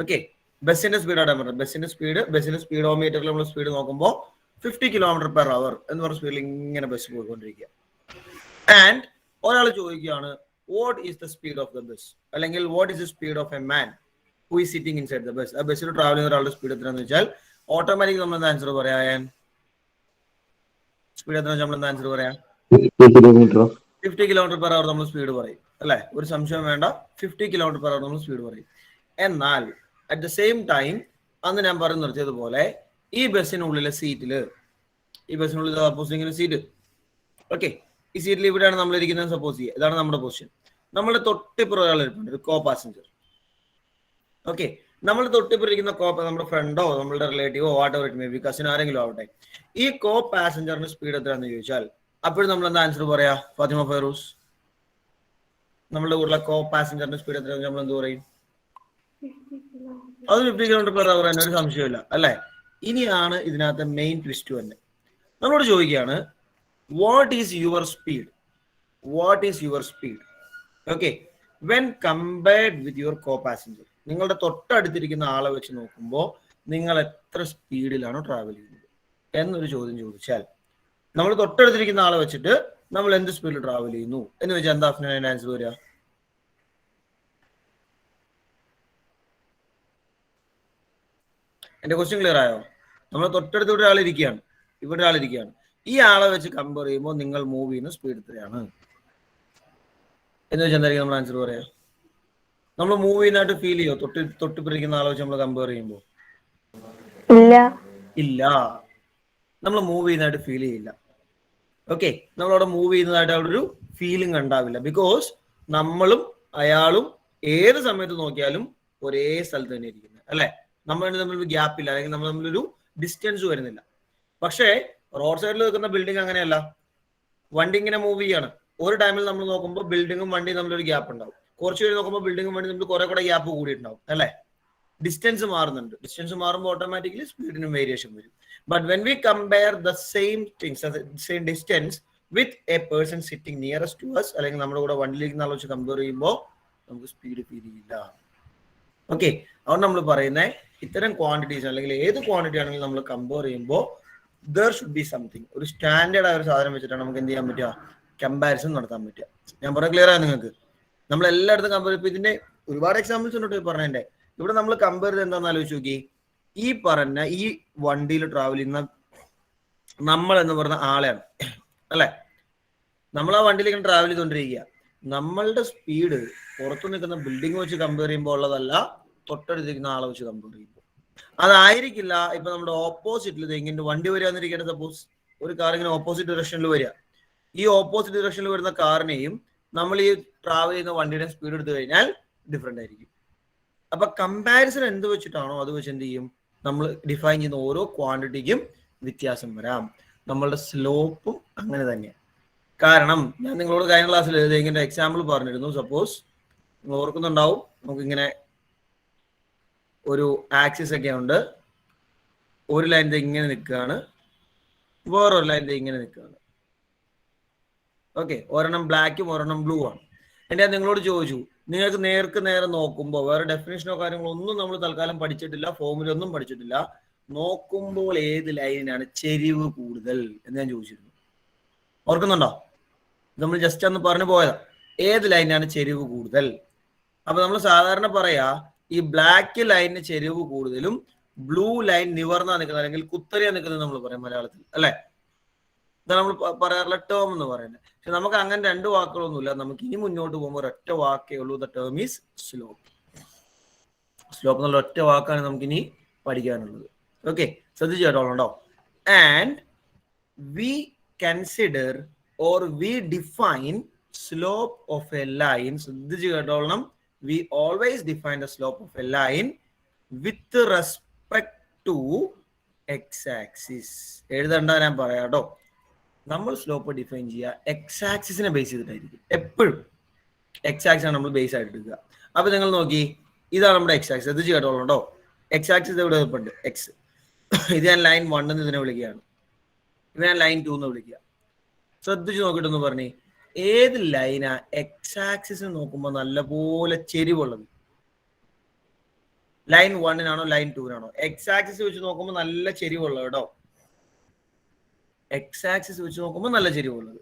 Okay, ബസ്സിന്റെ സ്പീഡാണ് പറഞ്ഞത്. ബസ്സിന്റെ സ്പീഡോമീറ്ററിൽ നമ്മൾ സ്പീഡ് നോക്കുമ്പോൾ 50 km/h എന്ന് പറഞ്ഞ സ്പീഡിൽ ഇങ്ങനെ ബസ് പോയിക്കൊണ്ടിരിക്കുക. ആൻഡ് ഒരാൾ ചോദിക്കുകയാണ് what is the speed of the bus, അല്ലെങ്കിൽ what is the speed of a man who is sitting inside the bus. ആ ബസ്സിൽ ട്രാവൽ ചെയ്യുന്ന ഒരാളുടെ സ്പീഡ് എത്രയാണെന്ന് വെച്ചാൽ ഓട്ടോമാറ്റിക് നമ്മൾ എന്താ ആൻസർ പറയാൻ? സ്പീഡ് എത്ര നമ്മൾ എന്താ ആൻസർ പറയാം? 50 km/h നമ്മൾ സ്പീഡ് പറയും അല്ലെ, ഒരു സംശയം വേണ്ട. 50 km/h നമ്മൾ സ്പീഡ് പറയും. എന്നാൽ അറ്റ് ദ സെയിം ടൈം അന്ന് ഞാൻ പറഞ്ഞു നിർത്തിയതുപോലെ ഈ ബസ്സിനുള്ളിലെ സീറ്റില്, ഈ ബസ്സിനുള്ളിൽ സപ്പോസ് ഇങ്ങനെ സീറ്റ്, ഓക്കെ, ഈ സീറ്റിൽ ഇവിടെയാണ് നമ്മൾ ഇരിക്കുന്നത് സപ്പോസ് ചെയ്യുക. ഇതാണ് നമ്മുടെ പൊസിഷൻ. നമ്മുടെ തൊട്ടിപ്പുറം ഒരാൾ ഇരിപ്പുണ്ട്, ഒരു കോ പാസഞ്ചർ. ഓക്കെ, നമ്മൾ തൊട്ടിപ്പുറം ഇരിക്കുന്ന നമ്മുടെ ഫ്രണ്ടോ നമ്മളുടെ റിലേറ്റീവോ whatever it may be, cousin ആരെങ്കിലും ആവട്ടെ, ഈ കോ പാസഞ്ചറിന്റെ സ്പീഡ് എത്രയാണെന്ന് ചോദിച്ചാൽ അപ്പോഴും നമ്മൾ എന്താ ആൻസർ പറയാ? ഫാത്തിമ ഫൈറൂസ്, നമ്മളുടെ കൂടെ കോ പാസഞ്ചറിന്റെ സ്പീഡ് എത്രയാണെന്ന് നമ്മൾ എന്ത് പറയും? അത് 50 km/h തന്നെ, ഒരു സംശയമില്ല അല്ലെ. ഇനിയാണ് ഇതിനകത്ത് മെയിൻ ട്വിസ്റ്റ് തന്നെ. നമ്മളോട് ചോദിക്കുകയാണ് what is your speed, what is your speed okay when compared with your co passenger. നിങ്ങളുടെ തൊട്ടടുത്തിരിക്കുന്ന ആളെ വെച്ച് നോക്കുമ്പോൾ നിങ്ങൾ എത്ര സ്പീഡിലാണ് ട്രാവൽ ചെയ്യുന്നത് എന്നൊരു ചോദ്യം ചോദിച്ചാൽ നമ്മൾ തൊട്ടടുത്തിരിക്കുന്ന ആളെ വെച്ചിട്ട് നമ്മൾ എന്ത് സ്പീഡിൽ ട്രാവൽ ചെയ്യുന്നു എന്ന് വെച്ചാൽ എന്താ അതിന്റെ ആൻസർ വരിക? എന്റെ ക്വസ്റ്റ്യൻ ക്ലിയർ ആയോ? നമ്മൾ തൊട്ടടുത്ത് ഇവിടെ ആളിരിക്കുകയാണ്, ഇവിടെ ആളിരിക്കുകയാണ്. ഈ ആളെ വെച്ച് കമ്പയർ ചെയ്യുമ്പോൾ നിങ്ങൾ മൂവ് ചെയ്യുന്ന സ്പീഡ് എത്രയാണ് എന്ന് വെച്ചാൽ എന്തായിരിക്കും നമ്മൾ ആൻസർ പറയാ? നമ്മൾ മൂവ് ചെയ്യുന്നതായിട്ട് ഫീൽ ചെയ്യോ തൊട്ടിപ്പിരിക്കുന്ന ആളെ വെച്ച് നമ്മൾ കമ്പയർ ചെയ്യുമ്പോൾ? ഇല്ല, നമ്മൾ മൂവ് ചെയ്യുന്നതായിട്ട് ഫീൽ ചെയ്യില്ല. ഓക്കെ, നമ്മളവിടെ മൂവ് ചെയ്യുന്നതായിട്ട് അവിടെ ഒരു ഫീലിംഗ് ഉണ്ടാവില്ല. ബിക്കോസ് നമ്മളും അയാളും ഏത് സമയത്ത് നോക്കിയാലും ഒരേ സ്ഥലത്ത് തന്നെ ഇരിക്കുന്നത് അല്ലെ. നമ്മൾ തമ്മിൽ ഗ്യാപ്പ് ഇല്ല, അല്ലെങ്കിൽ നമ്മൾ തമ്മിലൊരു ഡിസ്റ്റൻസ് വരുന്നില്ല. പക്ഷേ റോഡ് സൈഡിൽ നിൽക്കുന്ന ബിൽഡിംഗ് അങ്ങനെയല്ല. വണ്ടി ഇങ്ങനെ മൂവ് ചെയ്യാണ്. ഒരു ടൈമിൽ നമ്മൾ നോക്കുമ്പോൾ ബിൽഡിങ്ങും വണ്ടിയും തമ്മിലൊരു ഗ്യാപ്പ് ഉണ്ടാവും. കുറച്ച് പേര് നോക്കുമ്പോൾ ബിൽഡിങ്ങും വണ്ടി തമ്മിൽ കുറെ കൂടെ ഗ്യാപ്പ് കൂടിയിട്ടുണ്ടാവും അല്ലെ. ഡിസ്റ്റൻസ് മാറുന്നുണ്ട്. ഡിസ്റ്റൻസ് മാറുമ്പോൾ ഓട്ടോമാറ്റിക്കലി സ്പീഡിനും വേരിയേഷൻ വരും. But when we compare the same things, same distance with a person sitting nearest to us, അല്ലെങ്കിൽ നമ്മുടെ കൂടെ വണ്ടിയിലേക്ക് നാളെ വെച്ച് കമ്പയർ ചെയ്യുമ്പോൾ നമുക്ക് സ്പീഡ് ഫീൽ ചെയ്യില്ല. ഓക്കെ, അതുകൊണ്ട് നമ്മൾ പറയുന്നത് ഇത്തരം ക്വാണ്ടിറ്റീസ് അല്ലെങ്കിൽ ഏത് ക്വാണ്ടിറ്റി ആണെങ്കിലും നമ്മൾ കമ്പയർ ചെയ്യുമ്പോൾ ദർ ഷുഡ് ബി സംതിങ്, ഒരു സ്റ്റാൻഡേർഡ് ആയ ഒരു സാധനം വെച്ചിട്ടാണ് നമുക്ക് എന്ത് ചെയ്യാൻ പറ്റുക? കമ്പാരിസൺ നടത്താൻ പറ്റുക. ഞാൻ പറഞ്ഞ ക്ലിയർ ആയ നിങ്ങൾക്ക്? നമ്മൾ എല്ലായിടത്തും കമ്പയർ, ഇപ്പൊ ഇതിന്റെ ഒരുപാട് എക്സാമ്പിൾസ് ഉണ്ട് പറഞ്ഞതിന്റെ. ഇവിടെ നമ്മൾ കമ്പയർ ചെയ്ത് എന്താണെന്ന് ആലോചിച്ച് നോക്കി. ഈ പറഞ്ഞ ഈ വണ്ടിയിൽ ട്രാവൽ ചെയ്യുന്ന നമ്മൾ എന്ന് പറഞ്ഞ ആളെയാണ് അല്ലെ. നമ്മൾ ആ വണ്ടിയിലേക്ക് ട്രാവൽ ചെയ്തുകൊണ്ടിരിക്കുക. നമ്മളുടെ സ്പീഡ് പുറത്തു നിൽക്കുന്ന ബിൽഡിംഗ് വെച്ച് കമ്പയർ ചെയ്യുമ്പോൾ ഉള്ളതല്ല, തൊട്ടടുത്തിരിക്കുന്ന ആളെ വെച്ച് കമ്പയർ ചെയ്യുമ്പോൾ അതായിരിക്കില്ല. ഇപ്പൊ നമ്മുടെ ഓപ്പോസിറ്റിൽ ഇങ്ങനെ വണ്ടി വരികയെന്നിരിക്കട്ടെ, സപ്പോസ് ഒരു കാർ ഇങ്ങനെ ഓപ്പോസിറ്റ് ഡയറക്ഷനിൽ വരിക. ഈ ഓപ്പോസിറ്റ് ഡയറക്ഷനിൽ വരുന്ന കാറിനെയും നമ്മൾ ഈ ട്രാവൽ ചെയ്യുന്ന വണ്ടിയുടെ സ്പീഡ് എടുത്തു കഴിഞ്ഞാൽ ഡിഫറെന്റ് ആയിരിക്കും. അപ്പൊ കമ്പാരിസൺ എന്ത് വെച്ചിട്ടാണോ അത് വെച്ച് എന്ത് ചെയ്യും? നമ്മൾ ഡിഫൈൻ ചെയ്യുന്ന ഓരോ ക്വാണ്ടിറ്റിക്കും വ്യത്യാസം വരാം. നമ്മളുടെ സ്ലോപ്പും അങ്ങനെ തന്നെയാണ്. കാരണം ഞാൻ നിങ്ങളോട് കഴിഞ്ഞ ക്ലാസ്സിൽ ഇങ്ങനെ എക്സാമ്പിൾ പറഞ്ഞിരുന്നു. സപ്പോസ് നിങ്ങൾ ഓർക്കുന്നുണ്ടാവും, നമുക്കിങ്ങനെ ഒരു ആക്സിസ് ഒക്കെ ഉണ്ട്. ഒരു ലൈൻ ഇങ്ങനെ നിൽക്കുകയാണ്, വേറൊരു ലൈൻ ഇങ്ങനെ നിൽക്കുകയാണ്. ഓക്കെ, ഒരെണ്ണം ബ്ലാക്കും ഒരെണ്ണം ബ്ലൂ ആണ്. ഞാൻ നിങ്ങളോട് ചോദിച്ചു, നിങ്ങൾക്ക് നേർക്ക് നേരെ നോക്കുമ്പോൾ, വേറെ ഡെഫിനേഷനോ കാര്യങ്ങളോ ഒന്നും നമ്മൾ തൽക്കാലം പഠിച്ചിട്ടില്ല, ഫോമുല ഒന്നും പഠിച്ചിട്ടില്ല, നോക്കുമ്പോൾ ഏത് ലൈനിനാണ് ചെരിവ് കൂടുതൽ എന്ന് ഞാൻ ചോദിച്ചിരുന്നു. ഓർക്കുന്നുണ്ടോ? നമ്മൾ ജസ്റ്റ് ഒന്ന് പറഞ്ഞു പോയതാ, ഏത് ലൈനാണ് ചെരിവ് കൂടുതൽ. അപ്പൊ നമ്മൾ സാധാരണ പറയാ ഈ ബ്ലാക്ക് ലൈനിന് ചെരിവ് കൂടുതലും ബ്ലൂ ലൈൻ നിവർന്നാ നിൽക്കുന്നത് അല്ലെങ്കിൽ കുത്തരിയാ നിൽക്കുന്നത് നമ്മൾ പറയും മലയാളത്തിൽ അല്ലെ. ഇതാണ് നമ്മൾ പറയാറുള്ള ടേം എന്ന് പറയുന്നത്. പക്ഷെ നമുക്ക് അങ്ങനെ രണ്ട് വാക്കുകളൊന്നുമില്ല. നമുക്ക് ഇനി മുന്നോട്ട് പോകുമ്പോൾ ഒരൊറ്റ വാക്കേ ഉള്ളൂ. The term is slope. Slope എന്നുള്ള ഒറ്റ വാക്കാണ് നമുക്ക് ഇനി പഠിക്കാനുള്ളത്. ഓക്കെ, ശ്രദ്ധിച്ചു കേട്ടോളൂ. And we consider or we define slope of a line. ശ്രദ്ധിച്ചു കേട്ടോളണം. We always define the slope of a line with respect to x-axis. എഴുതണ്ട, ഞാൻ പറയാം കേട്ടോ. നമ്മൾ സ്ലോപ്പ് ഡിഫൈൻ ചെയ്യുക x-axisനെ ബേസ് ചെയ്തിട്ടായിരിക്കും എപ്പോഴും. x-axis ആണ് നമ്മൾ ബേസ് ആയിട്ട് എടുക്കുക. അപ്പൊ നിങ്ങൾ നോക്കി, ഇതാണ് നമ്മുടെ x-axis. ശ്രദ്ധിച്ചു കേട്ടോളൂ കേട്ടോ. x-axis ഇവിടെ ഉണ്ട്, x. ഇത് ഞാൻ ലൈൻ 1 എന്ന് ഇതിനെ വിളിക്കുകയാണ്, ഇത് ഞാൻ ലൈൻ 2 എന്ന് വിളിക്കുക. ശ്രദ്ധിച്ചു നോക്കിയിട്ടൊന്ന് പറഞ്ഞേ, ഏത് ലൈനാ x-axis നോക്കുമ്പോൾ നല്ലപോലെ ചെരിവുള്ളത്? ലൈൻ 1-നാണോ ലൈൻ 2-നാണോ? എക്സ് ആക്സിസ് വെച്ച് നോക്കുമ്പോൾ നല്ല ചെരിവുള്ളത് കേട്ടോ. എക്സ് ആക്സിസ് വെച്ച് നോക്കുമ്പോൾ നല്ല ചെരിവുള്ളത്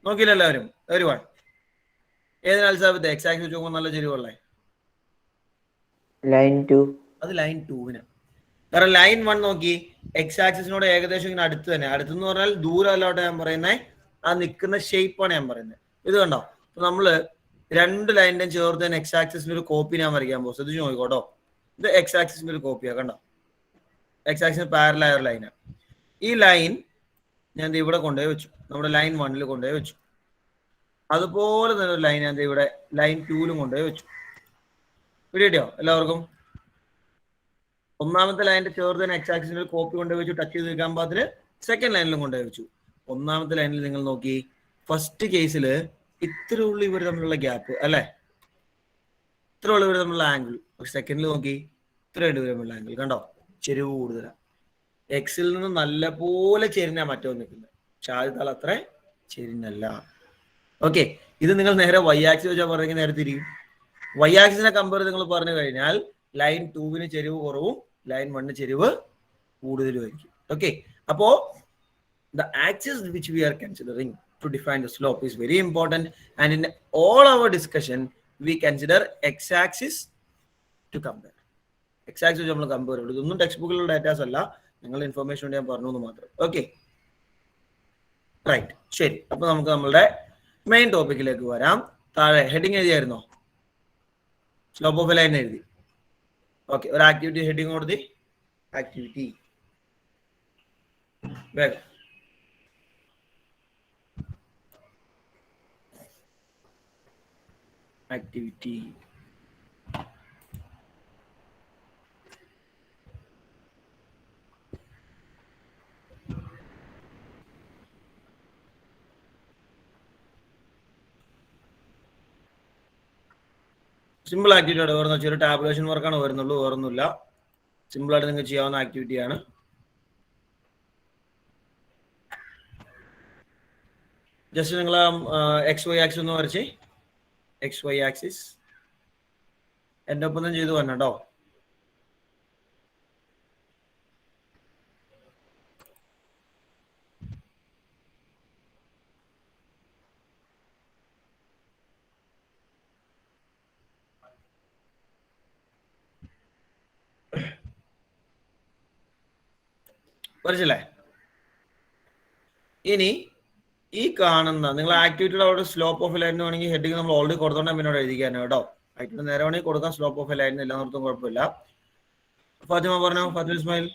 നോക്കിയില്ല എല്ലാവരും? ഒരു ഏതിനാൽ സാബിത്ത് എക്സ് ആക്സിസ് വെച്ച് നോക്കുമ്പോൾ നല്ല ചെരിവുള്ളത്? ലൈൻ 2. അത് ലൈൻ 2-ന്. കാരണം ലൈൻ 1 നോക്കി എക്സ് ആക്സിസിനോട് ഏകദേശം ഇങ്ങനെ അടുത്ത് തന്നെ. അടുത്തെന്ന് പറഞ്ഞാൽ ദൂരമല്ലോട്ടെ ഞാൻ പറയുന്നത്, ആ നിൽക്കുന്ന ഷേപ്പാണ് ഞാൻ പറയുന്നത്. ഇത് കണ്ടോ? അപ്പൊ നമ്മള് രണ്ട് ലൈനിന്റെയും ചേർത്ത് തന്നെ എക്സ് ആക്സിസിന്റെ ഒരു കോപ്പി ഞാൻ വരയ്ക്കാൻ പോകും. ശ്രദ്ധിച്ചു നോക്കിക്കോട്ടോ. ഇത് എക്സ് ആക്സിസിന്റെ ഒരു കോപ്പിയാണ്. കണ്ടോ? എക്സ് ആക്സിന് പാരലൽ ആയ ലൈനാണ്. ഈ ലൈൻ ഞാൻ ഇവിടെ കൊണ്ടുപോയി വെച്ചു, നമ്മുടെ ലൈൻ 1-ൽ കൊണ്ടുപോയി വെച്ചു. അതുപോലെ തന്നെ ഒരു ലൈൻ ഞാൻ ഇവിടെ ലൈൻ 2-ലും കൊണ്ടുപോയി വെച്ചു. പിടിയോ എല്ലാവർക്കും? ഒന്നാമത്തെ ലൈനിന്റെ ചേർത്ത് തന്നെ എക്സ് ആക്സിസിന്റെ ഒരു കോപ്പി കൊണ്ടുപോയി വെച്ചു. ടച്ച് ചെയ്ത് നിൽക്കാൻ പാകത്തിന് സെക്കൻഡ് ലൈനിലും കൊണ്ടുപോയി വെച്ചു. ഒന്നാമത്തെ ലൈനിൽ നിങ്ങൾ നോക്കി, ഫസ്റ്റ് കേസിൽ ഇത്ര ഉള്ളു ഇവർ തമ്മിലുള്ള ഗ്യാപ്പ് അല്ലെ, ഇത്ര ഉള്ളു ഇവർ തമ്മിലുള്ള ആംഗിൾ. പക്ഷെ സെക്കൻഡിൽ നോക്കി ഇത്ര ഇവർ തമ്മിലുള്ള ആംഗിൾ കണ്ടോ? ചെരിവ് കൂടുതലാണ്. എക്സിൽ നിന്ന് നല്ല പോലെ ചെരിഞ്ഞാ മറ്റോ നിൽക്കുന്നത്, പക്ഷെ ആദ്യത്തെ അത്ര ചെരിഞ്ഞല്ല. ഓക്കെ, ഇത് നിങ്ങൾ നേരെ വൈ ആക്സിസ് വെച്ചാൽ പറഞ്ഞെങ്കിൽ നേരെ തിരിയും. വൈ ആക്സിസിനെ കമ്പയർ നിങ്ങൾ പറഞ്ഞു കഴിഞ്ഞാൽ ലൈൻ 2-ന് ചെരിവ് കുറവും ലൈൻ 1-ന് ചെരിവ് കൂടുതലുമായിരിക്കും. ഓക്കെ, അപ്പോ the axis which we are considering to define the slope is very important, and in all our discussion we consider x-axis to compare. x-axis നമ്മൾ കമ്പയർ ചെയ്യും. ഇതൊന്നും ടെക്സ്റ്റ് ബുക്കിലുള്ള ഡാറ്റാസ് അല്ല, നിങ്ങളുടെ ഇൻഫർമേഷൻ വേണ്ടി ഞാൻ പറഞ്ഞു എന്ന് മാത്രം. ഓക്കെ, റൈറ്റ്, ശരി. അപ്പൊ നമുക്ക് നമ്മളുടെ മെയിൻ ടോപ്പിക്കിലേക്ക് വരാം. താഴെ ഹെഡിങ് എഴുതിയായിരുന്നോ? സ്ലോപ്പ് ഓഫ് എ ലൈൻ എഴുതി. ഓക്കെ, ഒരു ആക്ടിവിറ്റി ഹെഡിങ് കൊടുത്തി. ആക്ടിവിറ്റി വേഗം. ആക്ടിവിറ്റി സിമ്പിൾ ആക്ടിവിറ്റി ആണ്. വേറെ ഒരു ടാബുലേഷൻ വർക്കാണ് വരുന്നുള്ളൂ, വേറൊന്നുമില്ല. സിമ്പിൾ ആയിട്ട് നിങ്ങൾക്ക് ചെയ്യാവുന്ന ആക്ടിവിറ്റിയാണ്. ജസ്റ്റ് നിങ്ങൾ എക്സ് വൈ ആക്സിസ് ഒന്ന് വരച്ച്, എക്സ് വൈ ആക്സിസ് എൻ്റെ ഒപ്പം തന്നെ ചെയ്തു വരണം കേട്ടോ. വരച്ചില്ലേ? ഇനി ഈ കാണുന്ന നിങ്ങൾ ആക്ടിവിറ്റിയുടെ അവിടെ സ്ലോപ്പ് ഓഫ് ലൈൻ വേണമെങ്കിൽ ഹെഡിങ് നമ്മൾ ഓൾറെഡി കൊടുത്തോണ്ട് എന്നോട് എഴുതിക്കാൻ കേട്ടോ. ആക്ടിവിറ്റി നേരെ വേണമെങ്കിൽ കൊടുക്കാൻ, സ്ലോപ്പ് ഓഫ് ലൈൻ എല്ലാവർക്കും കുഴപ്പമില്ല. ഫാത്തിമ പറഞ്ഞോ. ഫാത്തിമ ഇസ്മായിൽ,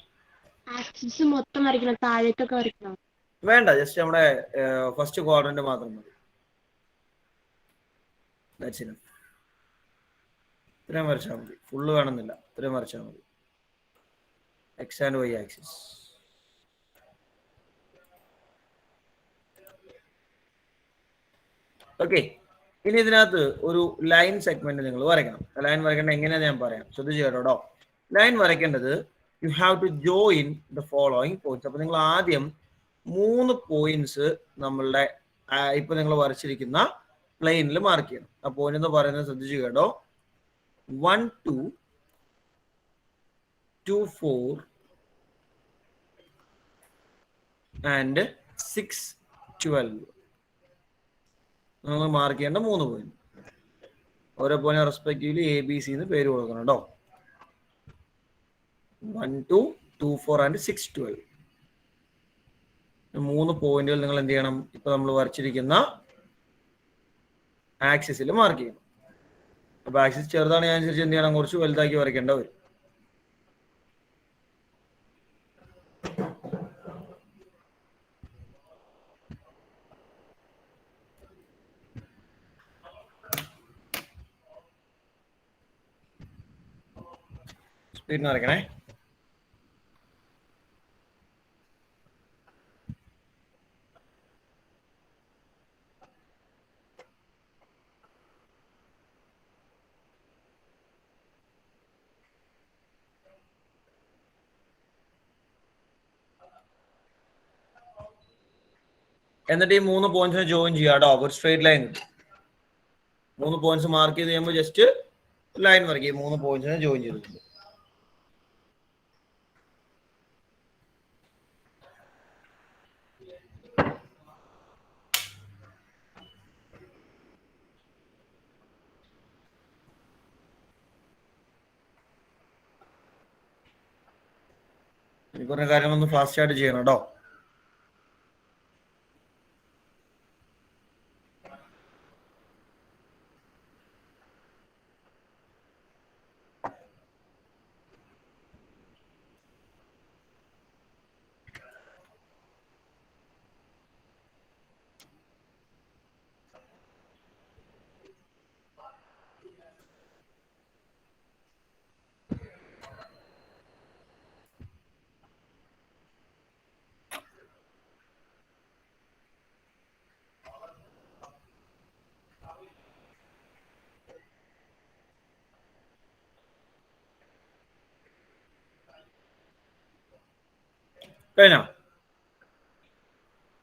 ആക്സിസ് മൊത്തം വരയ്ക്കണം, താഴേക്കൊക്കെ വരയ്ക്കണം? വേണ്ട, ജസ്റ്റ് നമ്മുടെ ഫസ്റ്റ് ക്വാഡ്രന്റ് മാത്രം മതി. ഇത്രയും വരച്ചാൽ മതി, ഫുള്ള് വേണമെന്നില്ല, ഇത്രയും വരച്ചാൽ മതി. X and y axis. Okay, ഇനി ഇതിനകത്ത് ഒരു ലൈൻ സെഗ്മെന്റ് നിങ്ങൾ വരയ്ക്കണം. ലൈൻ വരയ്ക്കേണ്ടത് എങ്ങനെയാന്ന് ഞാൻ പറയാം, ശ്രദ്ധിച്ചു കേട്ടോ. ലൈൻ വരയ്ക്കേണ്ടത് you have to join the following points. അപ്പൊ നിങ്ങൾ ആദ്യം 3 പോയിന്റ്സ് നമ്മളുടെ ഇപ്പൊ നിങ്ങൾ വരച്ചിരിക്കുന്ന പ്ലെയിനിൽ മാർക്ക് ചെയ്യണം. ആ പോയിന്റ് എന്ന് പറയുന്നത് ശ്രദ്ധിച്ചു കേട്ടോ. 1 2 2 4 ആൻഡ് 6 12 നമ്മൾ മാർക്ക് ചെയ്യേണ്ട 3 പോയിന്റ്. ഓരോ പോയിന്റ് റെസ്പെക്റ്റീവ്ലി ABC എന്ന് പേര് കൊടുക്കണം കേട്ടോ. 1 2 2 4 ആൻഡ് 6 12. 3 പോയിന്റുകൾ നിങ്ങൾ എന്ത് ചെയ്യണം? ഇപ്പൊ നമ്മൾ വരച്ചിരിക്കുന്ന ആക്സിസിൽ മാർക്ക് ചെയ്യണം. അപ്പൊ ആക്സിസ് ചെറുതാണ്, അനുസരിച്ച് എന്ത് ചെയ്യണം? കുറച്ച് വലുതാക്കി വരയ്ക്കേണ്ട വരും. സ്പീഡിന് വരയ്ക്കണേ. എന്നിട്ട് ഈ 3 പോയിന്റ്സിനെ ജോയിൻ ചെയ്യാം കേട്ടോ. ഒരു സ്ട്രേറ്റ് ലൈൻ 3 പോയിന്റ്സ് മാർക്ക് ചെയ്ത് കഴിയുമ്പോൾ ജസ്റ്റ് ലൈൻ വരയ്ക്കുക. 3 പോയിന്റ്സിനെ ജോയിൻ ചെയ്തിട്ടുണ്ട്. ഈ പറഞ്ഞ കാര്യങ്ങളൊന്ന് ഫാസ്റ്റ് ആയിട്ട് ചെയ്യണം കേട്ടോ. കഴിഞ്ഞോ?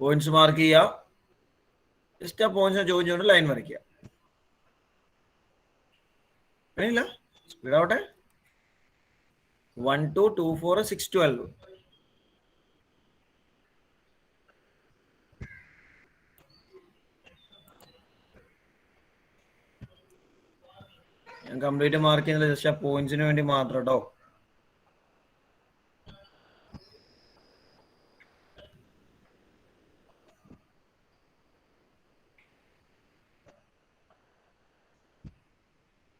പോയിന്റ്സ് മാർക്ക് ചെയ്യുക. ജസ്റ്റ് ആ പോയിന്റ്സിനെ ജോയിൻ ചെയ്തുകൊണ്ട് ലൈൻ വരയ്ക്കുക. കഴിഞ്ഞില്ല? സ്പീഡ് ആവട്ടെ. 1 2 2 4 6 12. ഞാൻ കംപ്ലീറ്റ് മാർക്ക് ചെയ്യുന്നില്ല, ജസ്റ്റ് ആ പോയിന്റ്സിന് വേണ്ടി മാത്രം കേട്ടോ.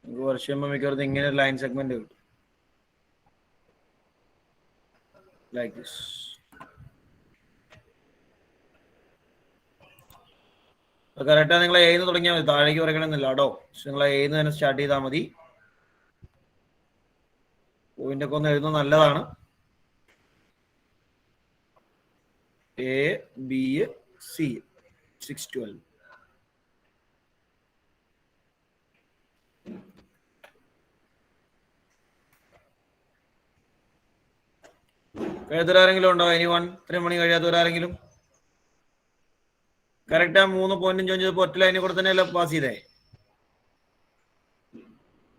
നമുക്ക് വർഷം ചെയ്യുമ്പോൾ മിക്കവാറും ഇങ്ങനെ ലൈൻ സെഗ്മെന്റ് കിട്ടും. Like this. കറക്റ്റാ. നിങ്ങൾ ഏന്ന് തുടങ്ങിയാൽ മതി, താഴേക്ക് വരയ്ക്കണമെന്നില്ല കേട്ടോ. നിങ്ങൾ ഏന്ന് തന്നെ സ്റ്റാർട്ട് ചെയ്താൽ മതി. പോയിന്റ് ഒക്കെ ഒന്ന് എഴുതുന്നത് നല്ലതാണ്. A B C 6 12. കഴിയാത്തവരാരെങ്കിലും ഉണ്ടോ? anyone? 3 മണി കഴിയാത്തവരാരെങ്കിലും? കറക്റ്റ് ആ 3 പോയിന്റും ജോയിൻ ചെയ്തപ്പോൾ ഒറ്റ ലൈനിൽ കൂടെ തന്നെയല്ലേ പാസ് ചെയ്തേ?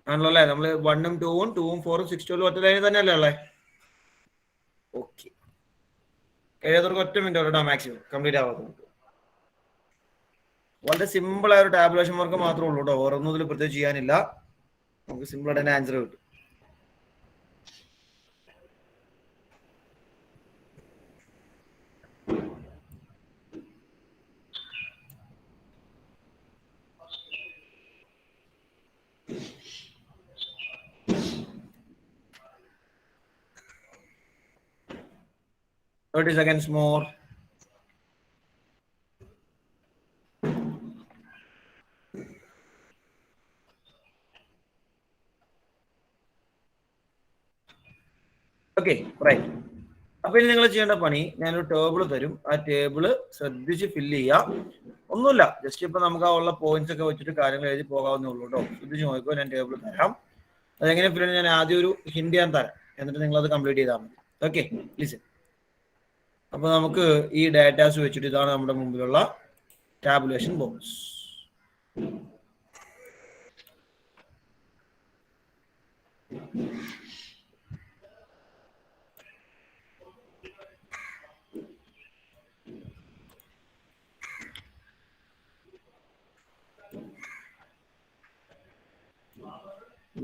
ആണല്ലോ അല്ലേ? നമ്മൾ 1 ഉം 2 ഉം 2 ഉം 4 ഉം 6 12 ഒറ്റ ലൈനിൽ തന്നെയല്ലേ ഉള്ളേ? ഓക്കെ. കഴിയാത്തവർക്ക് ഒറ്റ മിനിറ്റ് കേട്ടോ മാക്സിമം കംപ്ലീറ്റ് ആവാത്തത്. വളരെ സിമ്പിൾ ആയ ഒരു ടാബുലേഷൻ വർക്ക് മാത്രമേ ഉള്ളൂ കേട്ടോ. ഓരോന്നും ഇതിൽ പ്രത്യേകിച്ച് ചെയ്യാനില്ല. നമുക്ക് സിമ്പിൾ ആയിട്ട് തന്നെ ആൻസർ കിട്ടും. Thirty seconds more. Okay right. അപ്പൊ ഇനി നിങ്ങൾ ചെയ്യേണ്ട പണി, ഞാനൊരു ടേബിൾ തരും. ആ ടേബിള് ശ്രദ്ധിച്ച് ഫില്ല് ചെയ്യുക. ഒന്നുമില്ല, ജസ്റ്റ് ഇപ്പൊ നമുക്ക് ആ ഉള്ള പോയിന്റ്സ് ഒക്കെ വെച്ചിട്ട് കാര്യങ്ങൾ എഴുതി പോകാവുന്നേ ഉള്ളൂ കേട്ടോ. ശ്രദ്ധിച്ച് നോക്കിക്കോ. ഞാൻ ടേബിൾ തരാം. അതെങ്ങനെ ഫില്ല് ചെയ്യാൻ ഞാൻ ആദ്യം ഒരു ഹിന്റ് ഞാൻ തരാം, എന്നിട്ട് നിങ്ങൾ അത് കംപ്ലീറ്റ് ചെയ്താൽ മതി. Okay, listen. അപ്പൊ നമുക്ക് ഈ ഡാറ്റാസ് വെച്ചിട്ട് ഇതാണ് നമ്മുടെ മുമ്പിലുള്ള ടാബുലേഷൻ ബോക്സ്.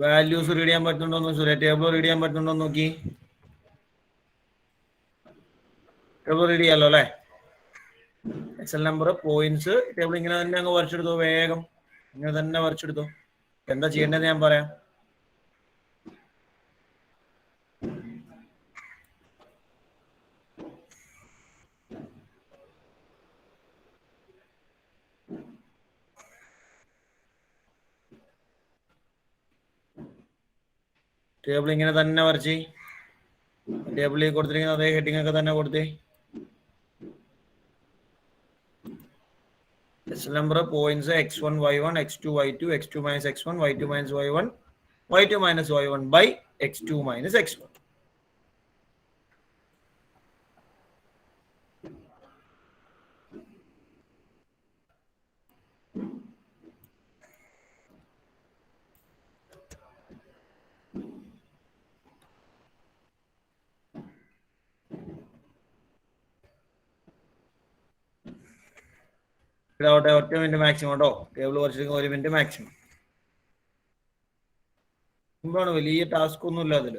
വാല്യൂസ് റീഡ് ചെയ്യാൻ പറ്റുന്നുണ്ടോ സൂര്യ? ടേബിൾ റീഡ് ചെയ്യാൻ പറ്റുന്നുണ്ടോ നോക്കി. ടേബിൾ റീഡ് ചെയ്യാലോ അല്ലെ? എക്സൽ നമ്പർ, പോയിന്റ്സ്, ടേബിൾ ഇങ്ങനെ തന്നെ അങ്ങ് വരച്ചെടുത്തോ. വേഗം ഇങ്ങനെ തന്നെ വരച്ചെടുത്തോ. എന്താ ചെയ്യേണ്ടതെന്ന് ഞാൻ പറയാം. ടേബിൾ ഇങ്ങനെ തന്നെ വരച്ച് ടേബിളിൽ കൊടുത്തിരിക്കുന്ന അതേ ഹെഡിങ് ഒക്കെ തന്നെ കൊടുത്തേ. Excel number, points, x1 y1 x2 y2 x2 minus x1 y2 minus y1 y2 minus y1 by x2 minus x1. ഇതാവട്ടെ 1 minute maximum കേട്ടോ. ടേബിൾ കുറച്ചിട്ട് 1 മിനിറ്റ് മാക്സിമം. സിമ്പിളാണ്, വലിയ ടാസ്ക് ഒന്നുമില്ല അതിൽ.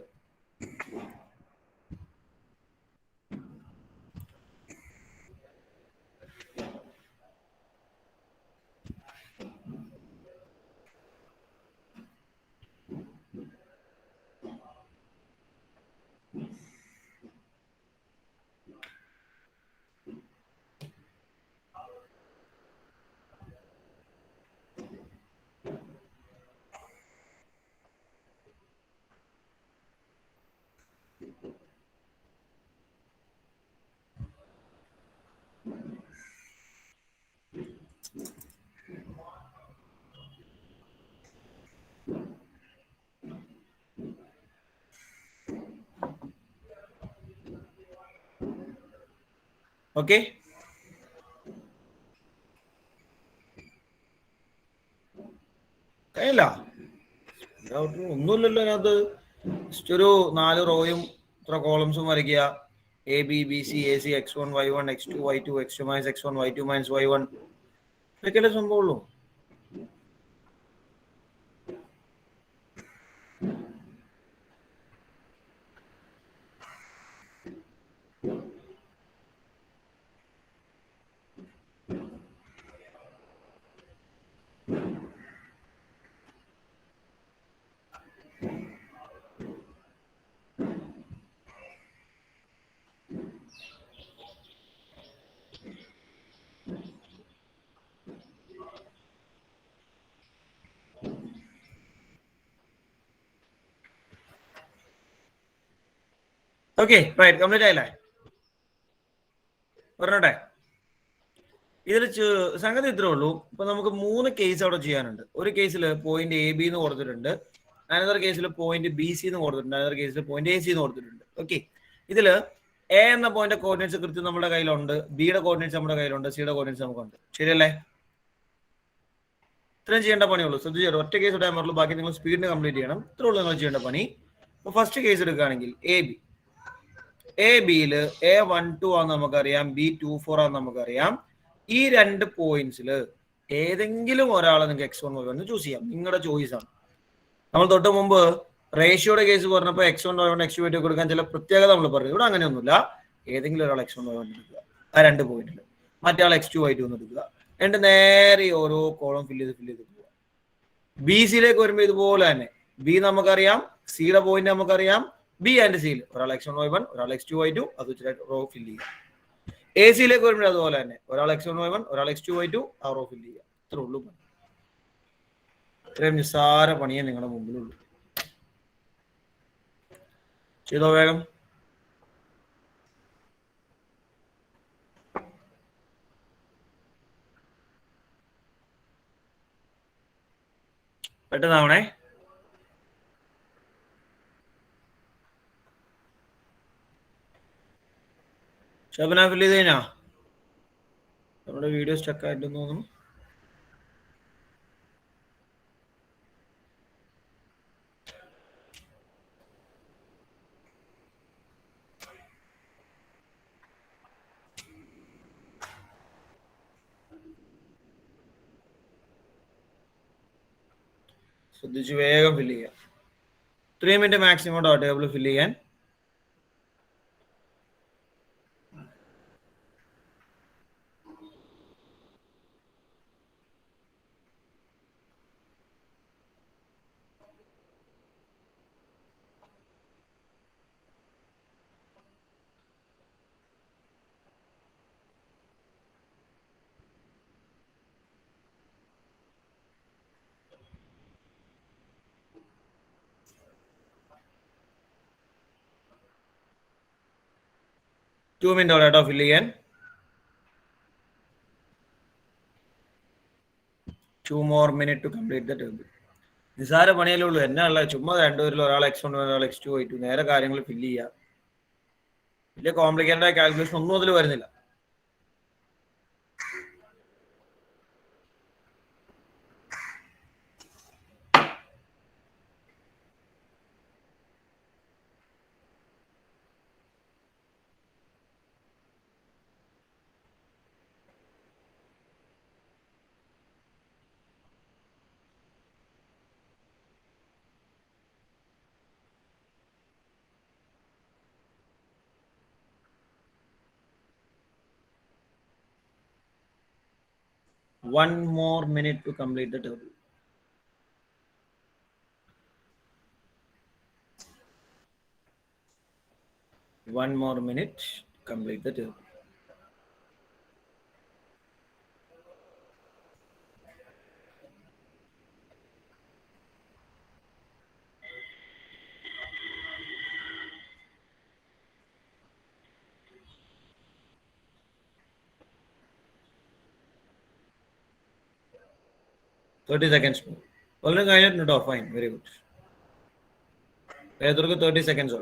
ഓക്കെ, കഴിയില്ല ഒന്നുമില്ലല്ലോ അതിനകത്ത്. ജസ്റ്റ് ഒരു 4 റോയും ഇത്ര കോളംസും വരയ്ക്കുക. A B B C A C x1 y1 x2 y2 x2 minus x1 y2 minus y1 ഇതൊക്കെയല്ലേ സംഭവമുള്ളൂ. ഓക്കെ റൈറ്റ്, കംപ്ലീറ്റ് ആയില്ലേ? പറഞ്ഞോട്ടെ, ഇതിൽ സംഗതി ഇത്രേ ഉള്ളൂ. ഇപ്പൊ നമുക്ക് 3 കേസ് അവിടെ ചെയ്യാനുണ്ട്. ഒരു കേസിൽ പോയിന്റ് എ ബി എന്ന് കൊടുത്തിട്ടുണ്ട്, അനദർ കേസിൽ പോയിന്റ് ബി സി എന്ന് കൊടുത്തിട്ടുണ്ട്, അനദർ കേസിൽ പോയിന്റ് എ സി എന്ന് കൊടുത്തിട്ടുണ്ട്. ഓക്കെ, ഇതില് എ എന്ന പോയിന്റ് കോർഡിനേറ്റ്സ് കൃത്യം നമ്മുടെ കയ്യിലുണ്ട്, ബിയുടെ കോർഡിനേറ്റ്സ് നമ്മുടെ കയ്യിലുണ്ട്, സിയുടെ കോർഡിനേറ്റ്സ് നമുക്കുണ്ട്. ശരിയല്ലേ? ഇത്രയും ചെയ്യേണ്ട പണിയുള്ളൂ. ശ്രദ്ധിച്ചോ, ഒറ്റ കേസ് ഇടാൻ പറ്റുള്ളൂ, ബാക്കി നിങ്ങൾ സ്പീഡിന് കംപ്ലീറ്റ് ചെയ്യണം. ഇത്രേ ഉള്ളൂ നിങ്ങൾ ചെയ്യേണ്ട പണി. അപ്പൊ ഫസ്റ്റ് കേസ് എടുക്കുകയാണെങ്കിൽ എ ബിയിൽ A12 ആണെന്ന് നമുക്കറിയാം, B24 ആണെന്ന് നമുക്കറിയാം. ഈ 2 പോയിന്റ്സിൽ ഏതെങ്കിലും ഒരാളെ നിങ്ങൾക്ക് x1 y1 ചൂസ് ചെയ്യാം, നിങ്ങളുടെ ചോയ്സ് ആണ്. നമ്മൾ തൊട്ട് മുമ്പ് റേഷ്യോയുടെ കേസ് പറഞ്ഞപ്പോൾ x1 y1 x2 y2 കൊടുക്കാൻ ചില പ്രത്യേകത നമ്മൾ പറഞ്ഞു. ഇവിടെ അങ്ങനെയൊന്നുമില്ല. ഏതെങ്കിലും ഒരാൾ x1 y1 എടുക്കുക, ആ 2 പോയിന്റിൽ, മറ്റേ ആൾ x2 y2 എന്ന് എടുക്കുക, എന്നിട്ട് നേരെ ഓരോ കോളം ഫില്ല് ചെയ്ത് പോവുക. ബി സിയിലേക്ക് വരുമ്പോൾ ഇതുപോലെ തന്നെ, ബി നമുക്കറിയാം, സിയുടെ പോയിന്റ് നമുക്കറിയാം, ബി ആൻഡ് സിയിൽ ഒരാൾ x1 y1 ഒരാൾ x2 y2, അത് വെച്ചിട്ട് റോ ഫില്ല് ചെയ്യുക. എ സിയിലേക്ക് വരുമ്പോൾ അതുപോലെ തന്നെ, ഒരാൾ x1 y1 ഒരാൾ x2 y2, ആ റോ ഫില്ല് ചെയ്യുക. ഇത്രേ ഉള്ളൂ. ഇത്രയും നിസ്സാര പണിയെ നിങ്ങളുടെ മുമ്പിലുള്ളൂ. ചെയ്തോ വേഗം. പെട്ടെന്നാവണേ. ഷബന ഫില്ല് ചെയ്ത് കഴിഞ്ഞാ? നമ്മുടെ വീഡിയോ സ്റ്റക്ക് ആയിട്ടെന്ന് തോന്നുന്നു. ശ്രദ്ധിച്ച് വേഗം ഫില്ല് ചെയ്യാം. 3 മിനിറ്റ് മാക്സിമം ടേബിൾ ഫില്ല് ചെയ്യാൻ. ടു മിനിറ്റ് കേട്ടോ ഫില്ല് ചെയ്യാൻ. 2 more minutes to complete the table. നിസാര പണിയല്ലേ ഉള്ളൂ. എന്നാ ചുമ്മാ 2 പേരിൽ ഒരാൾ x1 ഒരാൾ x2 y2 നേരെ കാര്യങ്ങൾ ഫില്ല് ചെയ്യുക. വലിയ കോംപ്ലിക്കേറ്റഡ് ആയ കാൽക്കുലേഷൻ ഒന്നും അതിൽ വരുന്നില്ല. 1 more minute to complete the table. One more minute to complete the table. Thirty seconds more. Already guided, not off. Fine, very good. 30 seconds.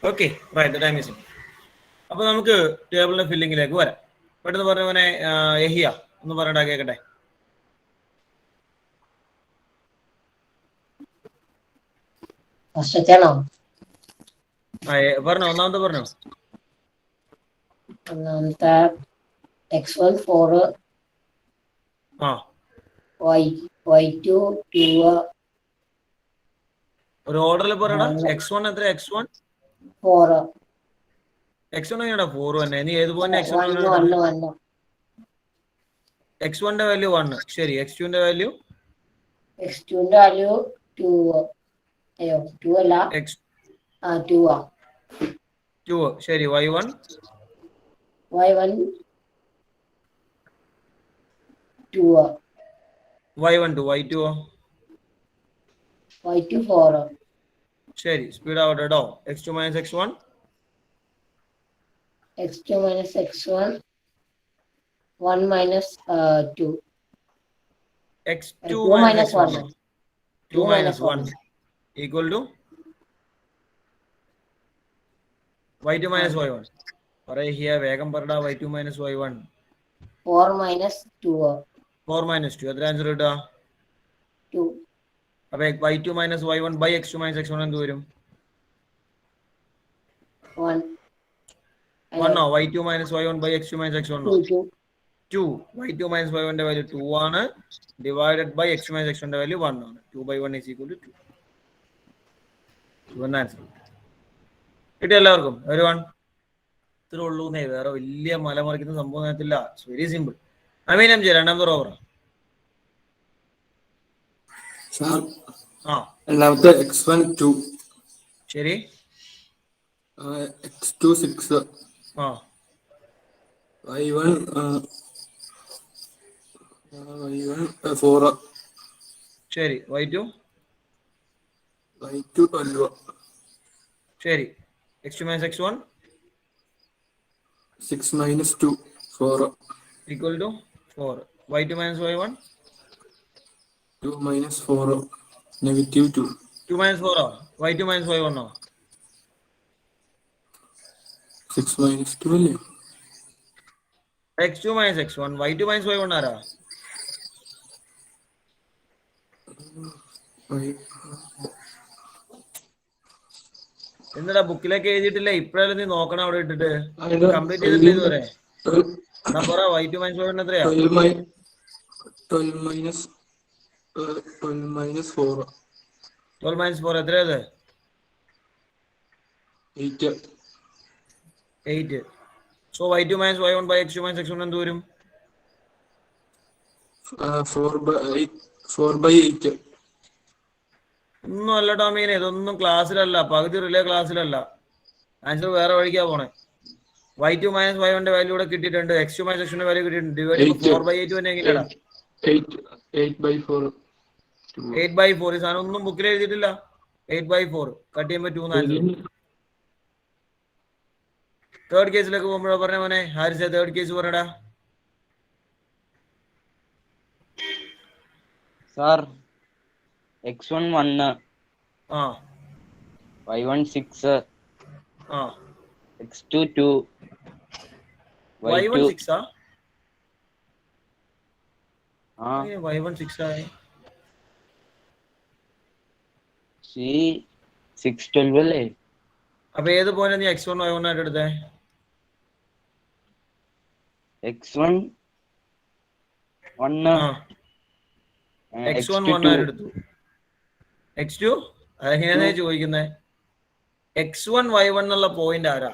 Okay, right. The time is in. അപ്പോൾ നമുക്ക് ടേബിളിന്റെ ഫില്ലിങ്ങിലേക്ക് വരാം. പെട്ടെന്ന് പറഞ്ഞവനെ യഹിയ ഒന്ന് പറയണ്ട കേക്കട്ടെ. പറഞ്ഞോ, ഒന്നാമത്തെ പറഞ്ഞോ. ഒന്നാമത്തെ x1 4 y2 2 ഒരു ഓർഡറിൽ പറയടാ. x1 എത്ര? x1 4 x1 എങ്ങനെയാ 4 തന്നെ? നീ ഏതുപോലെ x1ന്റെ വാല്യൂ 1. ശരി, x2ന്റെ വാല്യൂ 2 അയ്യോ 2 അല്ല 2 2. ശരി, y1 2 y1 2 y2 4. ശരി, സ്പീഡ് ആവട്ടെ കേട്ടോ. x2 minus x1 1 minus 2 x2 2 minus x1 1 2 minus 1 equal to y2 minus y1. പറയേ ഹിയ, വേഗം പറടാ. y2 minus y1 4 minus 2 4 minus 2. എത്ര ആൻസർ കിട്ടുക? 2. അപ്പൊ y2 minus y1 by x2 minus x1 എന്ത് വരും? 1 1 y2 minus y1 by x2 minus x1 2. y2 minus y1ന്റെ വാല്യൂ 2 ആണ്. ഡിവൈഡഡ് ബൈ x2 minus x1ന്റെ വാല്യൂ 1 ആണ്. 2 by 1 is equal to 2. ഇവൻ ആൻസർ കിട്ടി എല്ലാവർക്കും? ഒരു 1 ഇത്ര ഉള്ളൂ. വേറെ വലിയ മലമറിക്കുന്ന സംഭവം നേരത്തില്ല. It's very simple. Ameen M G രണ്ടാമത്തെ റോവർ. രണ്ടാമത്തെ x1 2. ശരി, x2 6 y1 4. ശരി, y2 12. ശരി, x2 minus x1 6 minus 2 4 equal to 4. y2 minus y1 2 minus 4 negative 2. 2 minus 4 y2 minus y1 6 minus 2 അല്ലേ? x2 minus x1 y2 minus y1 ആരാ? എന്താ ബുക്കിലേക്ക് എഴുതിയിട്ടില്ല? ഇപ്പഴല്ലേ നീ നോക്കണം അവിടെ ഇട്ടിട്ട്. കംപ്ലീറ്റ് ചെയ്തിട്ടില്ല ഇതുവരെ. പറ y2 minus y1 എത്രയാ? 12 minus 4 12 minus 4 എത്രയത്? 8. So y2 minus y1 by x2 minus x1 എന്ത് വരും? 4 by 8. ഒന്നും അല്ലട്ടോ മീനെ, ഇതൊന്നും ക്ലാസ്സിലല്ല. പകുതി റിലേ ക്ലാസ്സിലല്ല. ആൻസർ വേറെ വഴിക്കാ പോണേ. y2 minus y1ന്റെ വാല്യൂ ഇവിടെ കിട്ടിയിട്ടുണ്ട്. x2 minus x1ന്റെ വാല്യൂ കിട്ടിയിട്ടുണ്ട്. ഡിവൈഡ് 4 by 8 തന്നെ എങ്ങനെയാടാ? 8 by 4. 8 by 4. ഈ സാധനം ഒന്നും ബുക്കിൽ എഴുതിയിട്ടില്ല. 8 by 4 കട്ട് ചെയ്യുമ്പോൾ 2 ആൻസർ. തേർഡ് കേസിലേക്ക് പോകുമ്പോഴാ പറഞ്ഞ മോനെ. ഹാരിസ തേർഡ് കേസ് പറയടാ. Sir x1 1 y1 6 x2 2 y1 6 हाँ y1 6 ആയി. C 6 12 അല്ലേ? അപ്പൊ ഏത് പോയിന്റ് നീ x1 y1 ആയിട്ട് എടുത്തേ? x1 1 ആ x1 1 ആയിട്ട് എടുത്തു. x2 അതെങ്ങനെയാ ചോദിക്കുന്നത്? x1 y1 എന്നുള്ള പോയിന്റ് ആരാ?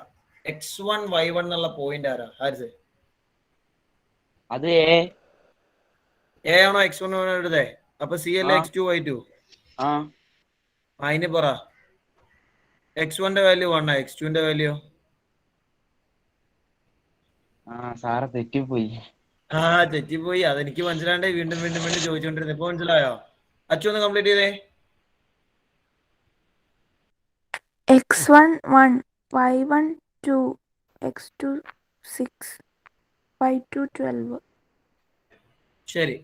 x1 y1 എന്നുള്ള പോയിന്റ് ആരാ? ഹാരിസ് അത് എ ആണോ x1 y1 എടുത്തേ? അപ്പൊ സി അല്ലേ x2 y2? ആ അതിന് പറ x1 value 1 x2 value? Sir തെറ്റിപ്പോയി. തെറ്റിപ്പോയി. അതെനിക്ക് മനസ്സിലാണ്ടേ വീണ്ടും വീണ്ടും വീണ്ടും ചോദിച്ചോണ്ടിരുന്നത്. ഇപ്പൊ മനസ്സിലായോ? അച്ചു ഒന്ന് കംപ്ലീറ്റ് ചെയ്തേ. x1 1, y1 2, x2 6, y2 12. ശരി.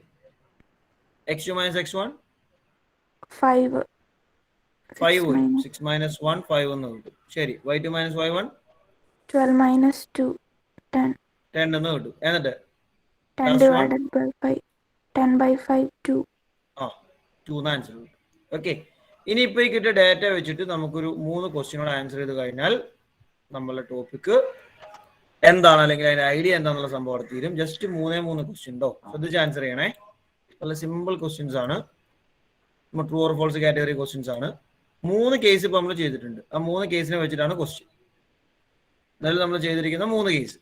x2 minus x1 5. 5 വരും. 6 minus 1 5 എന്ന് കിട്ടും. ശരി. y2 minus y1 12 minus 2 10. 10 എന്ന് കിട്ടും. എന്നിട്ട് 10 divided by 5. 10 by 5 2. 2 എന്ന് ആൻസർ കിട്ടും. ഓക്കെ. ഇനി ഇപ്പൊ ഈ കിട്ടിയ ഡാറ്റ വെച്ചിട്ട് നമുക്കൊരു 3 ക്വസ്റ്റ്യനോട് ആൻസർ ചെയ്ത് കഴിഞ്ഞാൽ നമ്മളുടെ ടോപ്പിക്ക് എന്താണ് അല്ലെങ്കിൽ അതിന്റെ ഐഡിയ എന്താണെന്നുള്ള സംഭവം അവിടെ തീരും. ജസ്റ്റ് 3 ക്വസ്റ്റ്യൻ ഉണ്ടോ ശ്രദ്ധിച്ച് ആൻസർ ചെയ്യണേ. നല്ല സിമ്പിൾ ക്വസ്റ്റ്യൻസ് ആണ്. True or false category questions ആണ്. 3 കേസ് ഇപ്പൊ നമ്മൾ ചെയ്തിട്ടുണ്ട്. ആ 3 കേസിനെ വെച്ചിട്ടാണ് ക്വസ്റ്റ്യൻ. എന്നാലും നമ്മൾ ചെയ്തിരിക്കുന്ന 3 കേസ്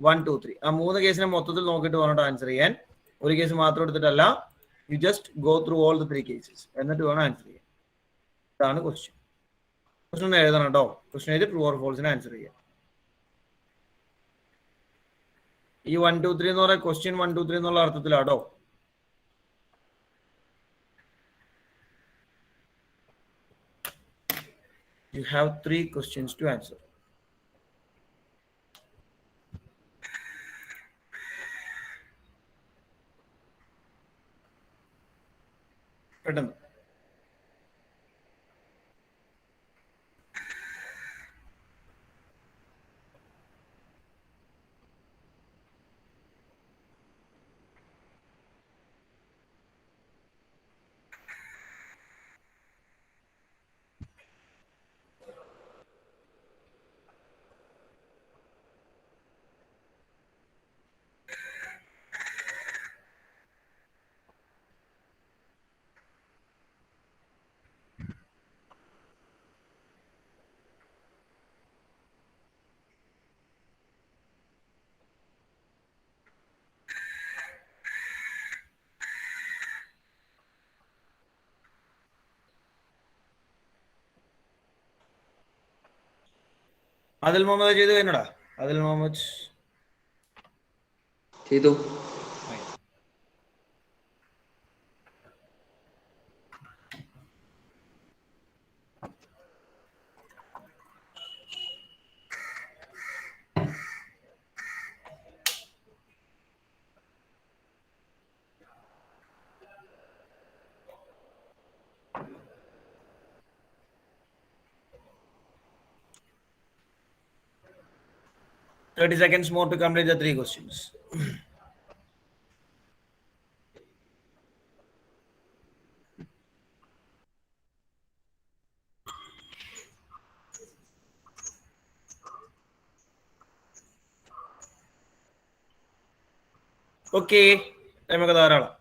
1 2 3 ആ 3 കേസിനെ മൊത്തത്തിൽ നോക്കിയിട്ട് വേണം ആൻസർ ചെയ്യാൻ. ഒരു കേസ് മാത്രം എടുത്തിട്ടല്ല. You just go through all the 3 cases എന്നിട്ട് വേണം ആൻസർ ചെയ്യാൻ. ഇതാണ് ക്വസ്റ്റ്യൻ. ക്വസ്റ്റ്യൻ ഒന്ന് എഴുതണം കേട്ടോ. ക്വസ്റ്റ്യൻ എഴുതി ട്രൂ ഓർ ഫോൾസിനെ ആൻസർ ചെയ്യാം. ഈ 1 2 3 എന്ന് പറയുന്ന ക്വസ്റ്റ്യൻ 1 2 3 എന്നുള്ള അർത്ഥത്തിലാട്ടോ. You have 3 questions to answer. പെട്ടെന്ന്. അതിൽ മുഹമ്മദ് ചെയ്ത് കഴിഞ്ഞടാ. അതിൽ മുഹമ്മദ് ചെയ്തു. Thirty seconds more to complete the 3 questions. Okay, നമുക്ക് ധാരാളം.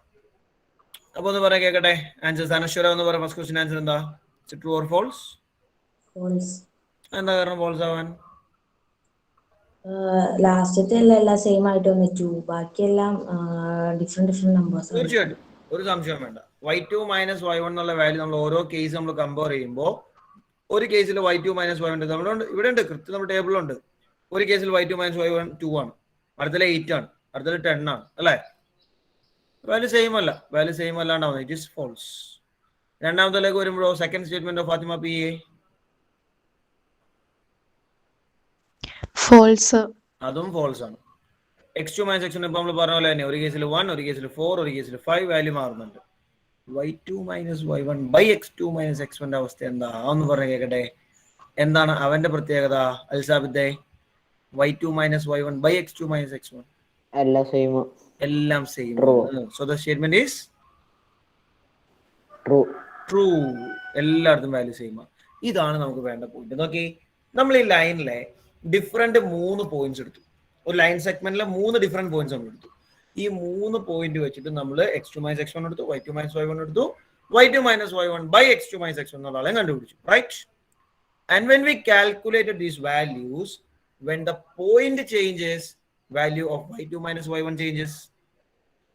അപ്പൊ ഒന്ന് പറയാൻ കേൾക്കട്ടെ ആൻസേഴ്സ്. അനശ്വര എന്ന് പറയാം. ഫസ്റ്റ് ക്വസ്റ്റ്യൻ ആൻസർ എന്താ? True or false? എന്താ കാരണം ഫോൾസ് ആവാൻ? ലാസ്റ്റത്തെ എല്ലാം സെയിം ആയിട്ട് വന്നിട്ടു, ബാക്കിയെല്ലാം ഡിഫറെന്റ് നമ്പേഴ്സ്. തീർച്ചയായിട്ടും ഒരു സംശയം വേണ്ട. y2 മൈനസ് y1 എന്നുള്ള വാല്യൂ നമ്മൾ ഓരോ കേസ് നമ്മൾ കമ്പയർ ചെയ്യുമ്പോൾ ഒരു കേസിൽ y2 മൈനസ് y1 നമ്മളുണ്ട്, ഇവിടെ ഉണ്ട്, കൃത്യം നമ്മുടെ ടേബിളുണ്ട്. ഒരു കേസിൽ y2 മൈനസ് y1 2 ആണ്, അടുത്തതിൽ 8 ആണ്, അടുത്തതിൽ 10 ആണ്, അല്ലേ? വാല്യൂ സെയിം അല്ല. വാല്യൂ സെയിം അല്ലാണ്ടാവുന്നത്. It is false. രണ്ടാമത്തേക്ക് വരുമ്പോഴോ second statement of Fathima P A false. അതും ഫോൾസ് ആണ്. x2 മൈനസ് x1 ഇപ്പൊ നമ്മൾ പറഞ്ഞ പോലെ തന്നെ ഒരു കേസിൽ 1, ഒരു കേസിൽ 4, ഒരു കേസിൽ 5 വാല്യൂ മാറുന്നുണ്ട്. y2 minus y1 by x2 minus x1 അവസ്ഥ എന്താ ഒന്ന് പറഞ്ഞു കേൾക്കട്ടെ. എന്താണ് അവന്റെ പ്രത്യേകത അൽസാബിദ്ദെ? y2 minus y1 by x2 minus x1 എല്ലാം same. So the statement is true. എല്ലായിടത്തും വാല്യൂ സെയിം ആണ്. ഇതാണ് നമുക്ക് വേണ്ട പോയിന്റ്. നോക്കി, നമ്മൾ ഈ ലൈനിലെ ഡിഫറെന്റ് 3 പോയിന്റ്സ് എടുത്തു. ഒരു ലൈൻ സെഗ്മെന്റിലെ 3 ഡിഫറെന്റ് പോയിന്റ്സ് നമ്മൾ എടുത്തു. ഈ 3 പോയിന്റ് വെച്ചിട്ട് നമ്മൾ x2 - x1 എടുത്തു, y2 - y1 എടുത്തു, y2 - y1 by x2 - x1 എന്നുള്ള ആളെ കണ്ടുപിടിച്ചു, right? And when we calculated these values, when the point changes, value of y2 - y1 changes,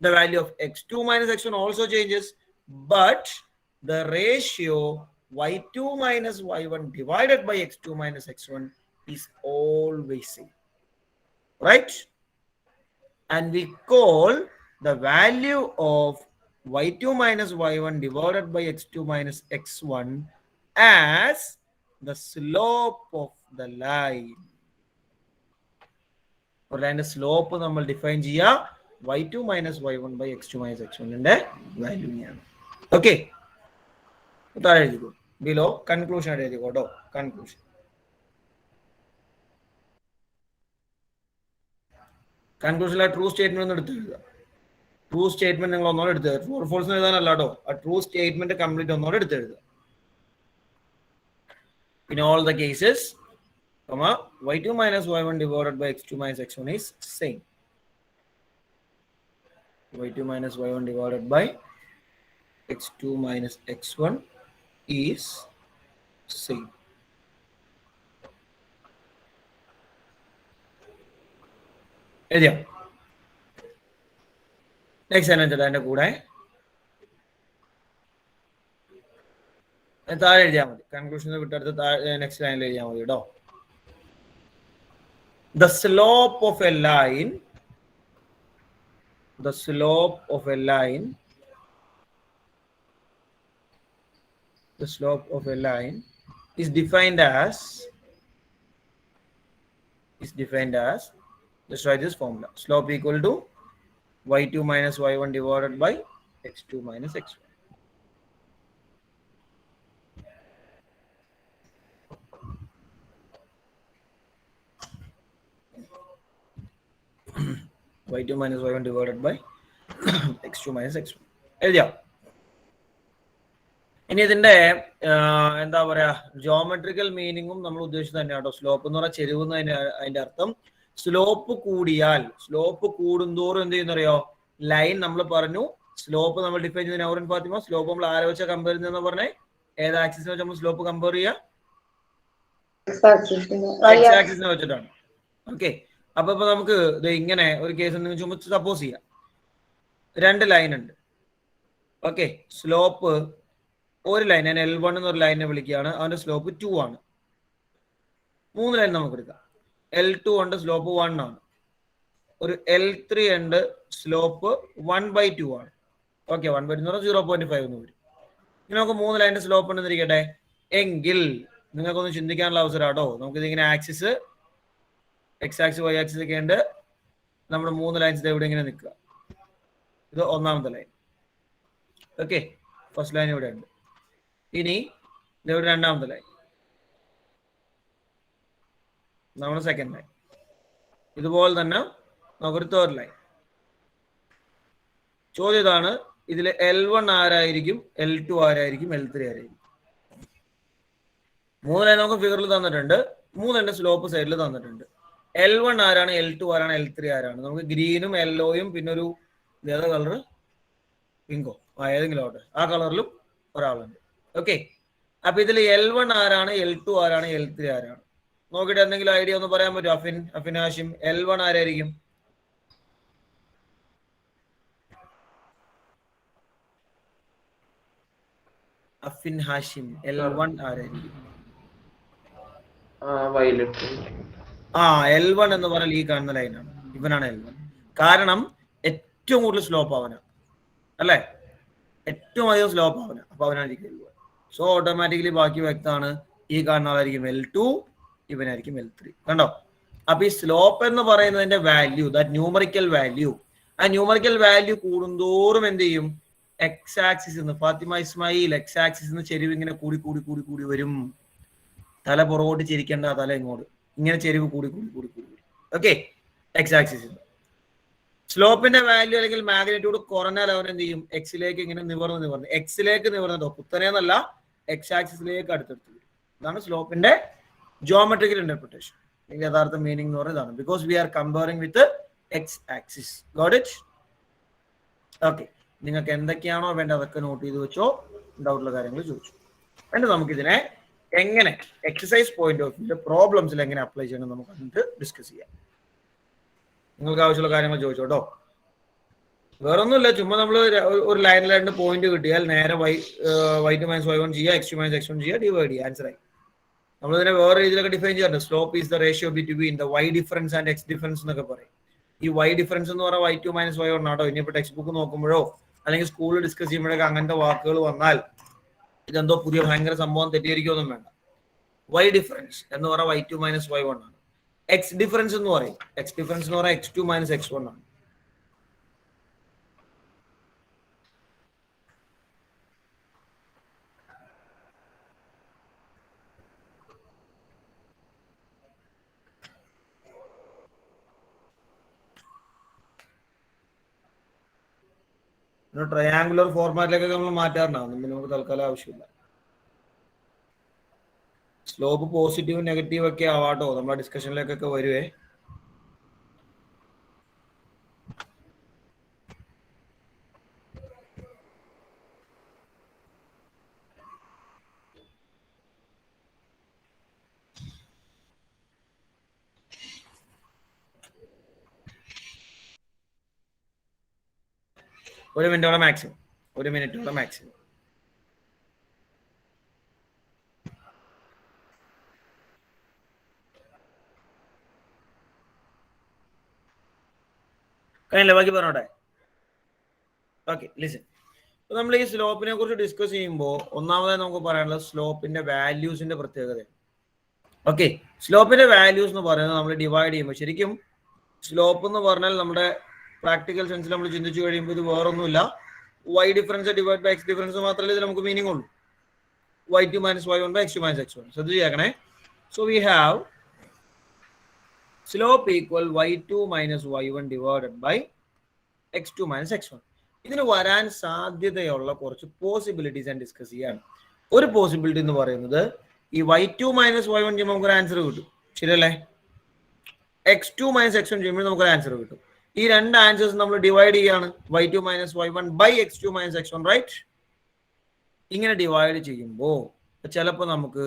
the value of x2 - x1 also changes, but the ratio y2 - y1 divided by x2 - x1 is always same, right? And we call the value of y2 - y1 divided by x2 - x1 as the slope of the line. ഒരു ലൈനിന്റെ slope നമ്മൾ define ചെയ്യുക y2 - y1 by x2 - x1 ന്റെ വാല്യൂനെയാണ്. Okay, താഴെ എഴുതിക്കോ, below conclusion ആയിട്ട് എഴുതിക്കോട്ടോ. കൺക്ലൂഷനിലെ true statement ഒന്ന് എടുത്ത് എഴുതുക. ട്രൂ സ്റ്റേറ്റ്മെന്റ് നിങ്ങൾ ഒന്നോടെ എടുത്ത് ട്രൂ ഓർ ഫോൾസ് എഴുതാനല്ല കേട്ടോ, ആ ട്രൂ സ്റ്റേറ്റ്മെന്റ് കംപ്ലീറ്റ് ഒന്നോടെ എടുത്ത് എഴുതുക. In all the cases, y2 - y1 divided by x2 - x1 is same. y2 - y1 divided by x2 - x1 is same. എഴുതിയോ? നെക്സ്റ്റ് സെന്റൻസ് അതിന്റെ കൂടെ താഴെ എഴുതിയാൽ മതി. കൺക്ലൂഷൻ വിട്ടെടുത്ത് നെക്സ്റ്റ് ലൈനിൽ എഴുതിയാൽ മതി കേട്ടോ. The slope of a line is defined as let's write this formula. Slope equal to y2 - y1 divided by x2 - x1. y2 - y1 divided by x2 - x1 എഴുതിയോ? ഇനി ഇതിന്റെ എന്താ പറയാ, ജോമെട്രിക്കൽ മീനിങ്ങും നമ്മൾ ഉദ്ദേശിച്ചത് തന്നെയാണ് കേട്ടോ. സ്ലോപ്പ് എന്ന് പറഞ്ഞാൽ ചെരിവ് എന്നതിന്റെ അർത്ഥം. സ്ലോപ്പ് കൂടിയാൽ, സ്ലോപ്പ് കൂടുന്തോറും എന്ത് ചെയ്യുന്നറിയോ, ലൈൻ നമ്മൾ പറഞ്ഞു സ്ലോപ്പ് നമ്മൾ ഡിഫൈൻ ചെയ്ത നൗറിൻ ഫാത്തിമ, സ്ലോപ്പ് നമ്മൾ ആരെ വെച്ചാൽ കമ്പയർ ചെയ്യുന്ന പറഞ്ഞേ, ഏത് ആക്സിസിനെ വെച്ച് നമ്മൾ സ്ലോപ്പ് കമ്പയർ ചെയ്യുക? എക്സ് ആക്സിസിനെ വെച്ചിട്ടാണ്. ഓക്കെ, അപ്പൊ നമുക്ക് ഇങ്ങനെ ഒരു കേസ് സപ്പോസ് ചെയ്യാം. 2 ലൈൻ ഉണ്ട്. ഓക്കെ, സ്ലോപ്പ് ഒരു ലൈൻ, ഞാൻ L1 എന്നൊരു ലൈനെ വിളിക്കുകയാണ്, അവന്റെ സ്ലോപ്പ് 2 ആണ്. 3 ലൈൻ നമുക്ക് എടുക്കാം. L2 ഉണ്ട്, സ്ലോപ്പ് 1 ആണ്. ഒരു L3 ഉണ്ട്, സ്ലോപ്പ് 1/2 ആണ്. ഓക്കെ, 1/2 എന്ന് പറഞ്ഞാൽ 0.5 എന്ന് വരും. ഇനി നമുക്ക് 3 ലൈനിന്റെ സ്ലോപ്പ് ഉണ്ടെന്നിരിക്കട്ടെ. എങ്കിൽ നിങ്ങൾക്കൊന്ന് ചിന്തിക്കാനുള്ള അവസരം കേട്ടോ. നമുക്കിത് ഇങ്ങനെ axis, x axis, y axis ഒക്കെ ഉണ്ട്. നമ്മുടെ 3 ലൈൻസ് ഇവിടെ ഇങ്ങനെ നിൽക്കുക. ഇത് ഒന്നാമത്തെ ലൈൻ. ഓക്കെ, ഫസ്റ്റ് ലൈൻ ഇവിടെ ഉണ്ട്. ഇനി ഇവിടെ രണ്ടാമത്തെ ലൈൻ, നമ്മുടെ സെക്കൻഡ് ലൈൻ. ഇതുപോലെ തന്നെ നമുക്കൊരു തേർഡ് ലൈൻ. ചോദ്യം ഇതാണ്, ഇതിൽ L1 ആരായിരിക്കും, L2 ആരായിരിക്കും, L3 ആരായിരിക്കും? 3 ലൈൻ നമുക്ക് ഫിഗറിൽ തന്നിട്ടുണ്ട്, 3 സ്ലോപ്പ് സൈഡിൽ തന്നിട്ടുണ്ട്. L1 ആരാണ്, L2 ആരാണ്, L3 ആരാണ്? നമുക്ക് ഗ്രീനും യെല്ലോയും പിന്നെ ഒരു ഏതാ കളർ, പിങ്കോ, ഏതെങ്കിലും ആവട്ടെ, ആ കളറിലും ഒരാളുണ്ട്. ഓക്കെ, അപ്പൊ ഇതിൽ L1 ആരാണ്, L2 ആരാണ്, L3 ആരാണ്? നോക്കിയിട്ട് എന്തെങ്കിലും ഐഡിയ ഒന്ന് പറയാൻ പറ്റുമോ? അഫിൻ ഹാഷിം, L1 ആരായിരിക്കും? അഫിൻ ഹാഷിം, L1 ആരായിരിക്കും? L1 എന്ന് പറഞ്ഞാൽ ഈ കാണുന്ന ലൈനാണ്, ഇവനാണ് L1. കാരണം ഏറ്റവും കൂടുതൽ സ്ലോപ്പ് അവനാണ്, അല്ലെ? ഏറ്റവും അധികം സ്ലോപ്പ് അവനാണ്, അപ്പൊ അവനായിരിക്കും L1. സോ ഓട്ടോമാറ്റിക്കലി ബാക്കി വ്യക്തമാണ്, ഈ കാണുന്ന ആളായിരിക്കും L2, ഇവനായിരിക്കും L3. കണ്ടോ? അപ്പൊ ഈ സ്ലോപ്പ് എന്ന് പറയുന്നതിന്റെ വാല്യൂ, ദാറ്റ് ന്യൂമറിക്കൽ വാല്യൂ, ആ ന്യൂമറിക്കൽ വാല്യൂ കൂടുന്തോറും എന്ത് ചെയ്യും? X axis, Fathima Ismail, x axis ചെരിവ് ഇങ്ങനെ കൂടി കൂടി കൂടി കൂടി വരും. തല പുറകോട്ട് ചിരിക്കേണ്ട, തല ഇങ്ങോട്ട് ഇങ്ങനെ ചെരിവ് കൂടി കൂടി കൂടി കൂടി വരും. Okay, x axis. സ്ലോപ്പിന്റെ വാല്യൂ അല്ലെങ്കിൽ മാഗ്നിറ്റ്യൂഡ് കുറഞ്ഞാൽ അവൻ എന്ത് ചെയ്യും? എക്സിലേക്ക് ഇങ്ങനെ നിവർന്ന് എക്സിലേക്ക് നിവർന്നിട്ടോ, കുത്തനെന്നല്ല, എക്സ് ആക്സിസിലേക്ക് അടുത്തെടുത്ത് വരും. ഇതാണ് സ്ലോപ്പിന്റെ ജോമെട്രിക്കൽ ഇന്റർപ്രിട്ടേഷൻ. യഥാർത്ഥ മീനിങ് എന്ന് പറയുന്നതാണ്. Because we are comparing with X axis. Got it? Okay, നിങ്ങൾക്ക് എന്തൊക്കെയാണോ വേണ്ടത് അതൊക്കെ നോട്ട് ചെയ്ത് വെച്ചോ. ഡൗട്ടുള്ള കാര്യങ്ങൾ ചോദിച്ചു. എന്നിട്ട് നമുക്കിതിനെ എങ്ങനെ എക്സസൈസ് പോയിന്റ് ഓഫ് വ്യൂ പ്രോബ്ലംസിൽ എങ്ങനെ അപ്ലൈ ചെയ്യണം നമുക്ക് എന്നിട്ട് ഡിസ്കസ് ചെയ്യാം. നിങ്ങൾക്ക് ആവശ്യമുള്ള കാര്യങ്ങൾ ചോദിച്ചോട്ടോ. വേറൊന്നുമില്ല, ചുമ്മാ നമ്മൾ ഒരു ലൈനിൽ 2 പോയിന്റ് കിട്ടിയാൽ നേരെ y2 - y1 ചെയ്യുക, x2 - x1 ചെയ്യുക, ഡിവൈഡ് ചെയ്യുക, ആൻസർ ആയി. നമ്മളിതിനെ വേറെ രീതിയിലൊക്കെ ഡിഫൈൻ ചെയ്യാറുണ്ട്. Slope is the ratio between the y difference and x difference എന്നൊക്കെ പറയും. ഈ y ഡിഫറൻസ് എന്ന് പറഞ്ഞാൽ y2 - y1 ആട്ടോ. ഇനിയിപ്പോൾ ടെക്സ്റ്റ് ബുക്ക് നോക്കുമ്പോഴോ അല്ലെങ്കിൽ സ്കൂളിൽ ഡിസ്കസ് ചെയ്യുമ്പോഴൊക്കെ അങ്ങനത്തെ വാക്കുകൾ വന്നാൽ ഇതെന്തോ പുതിയ ഭയങ്കര സംഭവം തെറ്റിയിരിക്കൊന്നും വേണ്ട. y ഡിഫറൻസ് എന്ന് പറഞ്ഞാൽ y2 - y1 ആണ്. x ഡിഫറൻസ് എന്ന് പറയും, x ഡിഫറൻസ് എന്ന് പറഞ്ഞാൽ x2 - x1 ആണ്. ട്രയാങ്കുലർ ഫോർമാറ്റിലേക്കൊക്കെ നമ്മൾ മാറ്റാറുണ്ടാവും. പിന്നെ നമുക്ക് തൽക്കാലം ആവശ്യമില്ല. സ്ലോപ്പ് പോസിറ്റീവ് നെഗറ്റീവ് ഒക്കെ ആവാട്ടോ, നമ്മളെ ഡിസ്കഷനിലേക്കൊക്കെ വരുവേ. ഒരു മിനിറ്റോളം മാക്സിമം, ഒരു മിനിറ്റോളം മാക്സിമം. കഴിഞ്ഞില്ല, ബാക്കി പറഞ്ഞോട്ടെ. Okay, listen. അപ്പൊ നമ്മൾ ഈ സ്ലോപ്പിനെ കുറിച്ച് ഡിസ്കസ് ചെയ്യുമ്പോൾ ഒന്നാമതായി നമുക്ക് പറയാനുള്ളത് സ്ലോപ്പിന്റെ വാല്യൂസിന്റെ പ്രത്യേകത. ഓക്കെ, സ്ലോപ്പിന്റെ വാല്യൂസ് എന്ന് പറയുന്നത് നമ്മൾ ഡിവൈഡ് ചെയ്യുമ്പോൾ ശരിക്കും സ്ലോപ്പ് എന്ന് പറഞ്ഞാൽ നമ്മുടെ പ്രാക്ടിക്കൽ സെൻസിൽ നമ്മൾ ചിന്തിച്ചു കഴിയുമ്പോൾ ഇത് വേറൊന്നുമില്ല, y difference divide by x difference മാത്രമേ ഇത് നമുക്ക് മീനിങ് ഉള്ളൂ. y2 - y1 by x2 - x1. ശ്രദ്ധിച്ചേക്കണേ. So we have slope equal y2 - y1 divided by x2 - x1. ഇതിന് വരാൻ സാധ്യതയുള്ള കുറച്ച് പോസിബിലിറ്റീസ് ഞാൻ ഡിസ്കസ് ചെയ്യാണ്. ഒരു പോസിബിലിറ്റി എന്ന് പറയുന്നത് ഈ y2 - y1 ചെയ്യുമ്പോൾ നമുക്കൊരു ആൻസർ കിട്ടും, ശരിയല്ലേ? x2 - x1 ചെയ്യുമ്പോൾ നമുക്കൊരു ആൻസർ കിട്ടും. ഈ 2 ആൻസേഴ്സ് നമ്മൾ ഡിവൈഡ് ചെയ്യാണ്, y2 - y1 by x2 - x1, right? ഇങ്ങനെ ഡിവൈഡ് ചെയ്യുമ്പോൾ ചിലപ്പോൾ നമുക്ക്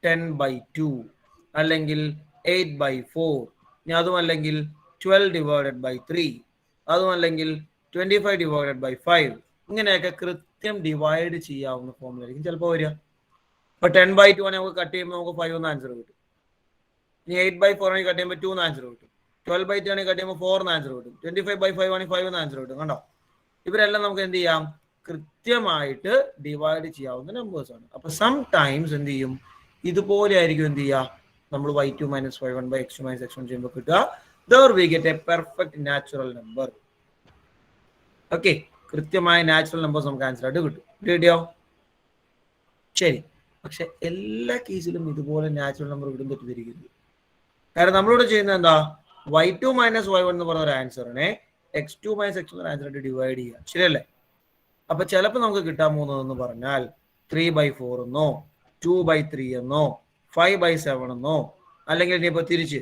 10/2 അല്ലെങ്കിൽ 8/4, ഇനി അതുമല്ലെങ്കിൽ 12 ഡിവൈഡഡ് ബൈ 3, അതുമല്ലെങ്കിൽ 25 ഡിവൈഡഡ് ബൈ 5, ഇങ്ങനെയൊക്കെ കൃത്യം ഡിവൈഡ് ചെയ്യാവുന്ന ഫോമിലായിരിക്കും ചിലപ്പോൾ വരിക. ഇപ്പൊ 10/2 ആണെങ്കിൽ നമുക്ക് കട്ട് ചെയ്യുമ്പോൾ നമുക്ക് 5 എന്ന് ആൻസർ കിട്ടും. ഇനി 8/4 ആണെങ്കിൽ കട്ട് ചെയ്യുമ്പോൾ 2 എന്ന് ആൻസർ കിട്ടും. 12/3 ആണെങ്കിൽ കട്ട് ചെയ്യുമ്പോൾ 4 എന്ന് ആൻസർ കിട്ടും. 25/5 ആണെങ്കിൽ 5 എന്ന് ആൻസർ കിട്ടും. കണ്ടോ? ഇവരെല്ലാം നമുക്ക് എന്ത് ചെയ്യാം? കൃത്യമായിട്ട് ഡിവൈഡ് ചെയ്യാവുന്ന നമ്പേഴ്സ് ആണ്. അപ്പൊ സം ടൈംസ് എന്ത് ചെയ്യും? ഇതുപോലെ ആയിരിക്കും എന്ത് ചെയ്യുക, നമ്മൾ y2 - y1 by x2 - x1 ചെയ്യുമ്പോൾ കിട്ടുക. There we get a perfect natural number. Okay, കൃത്യമായ നാച്ചുറൽ നമ്പേഴ്സ് നമുക്ക് ആൻസർ ആയിട്ട് കിട്ടും. റെഡിയോ? ശരി. പക്ഷെ എല്ലാ കേസിലും ഇതുപോലെ നാച്ചുറൽ നമ്പർ കിട്ടും തെറ്റിദ്ധരിക്കരുത്. കാരണം നമ്മളിവിടെ ചെയ്യുന്നത് എന്താ, y2 - y1 എന്ന് പറഞ്ഞ ഒരു ആൻസറിനെ x2 - x1 ആൻസർ ആയിട്ട് ഡിവൈഡ് ചെയ്യുക, ശരിയല്ലേ? അപ്പൊ ചിലപ്പോൾ നമുക്ക് കിട്ടാൻ പോകുന്നതെന്ന് പറഞ്ഞാൽ 3/4 എന്നോ 2/3 എന്നോ 5/7 എന്നോ, അല്ലെങ്കിൽ ഇനിയിപ്പോ തിരിച്ച്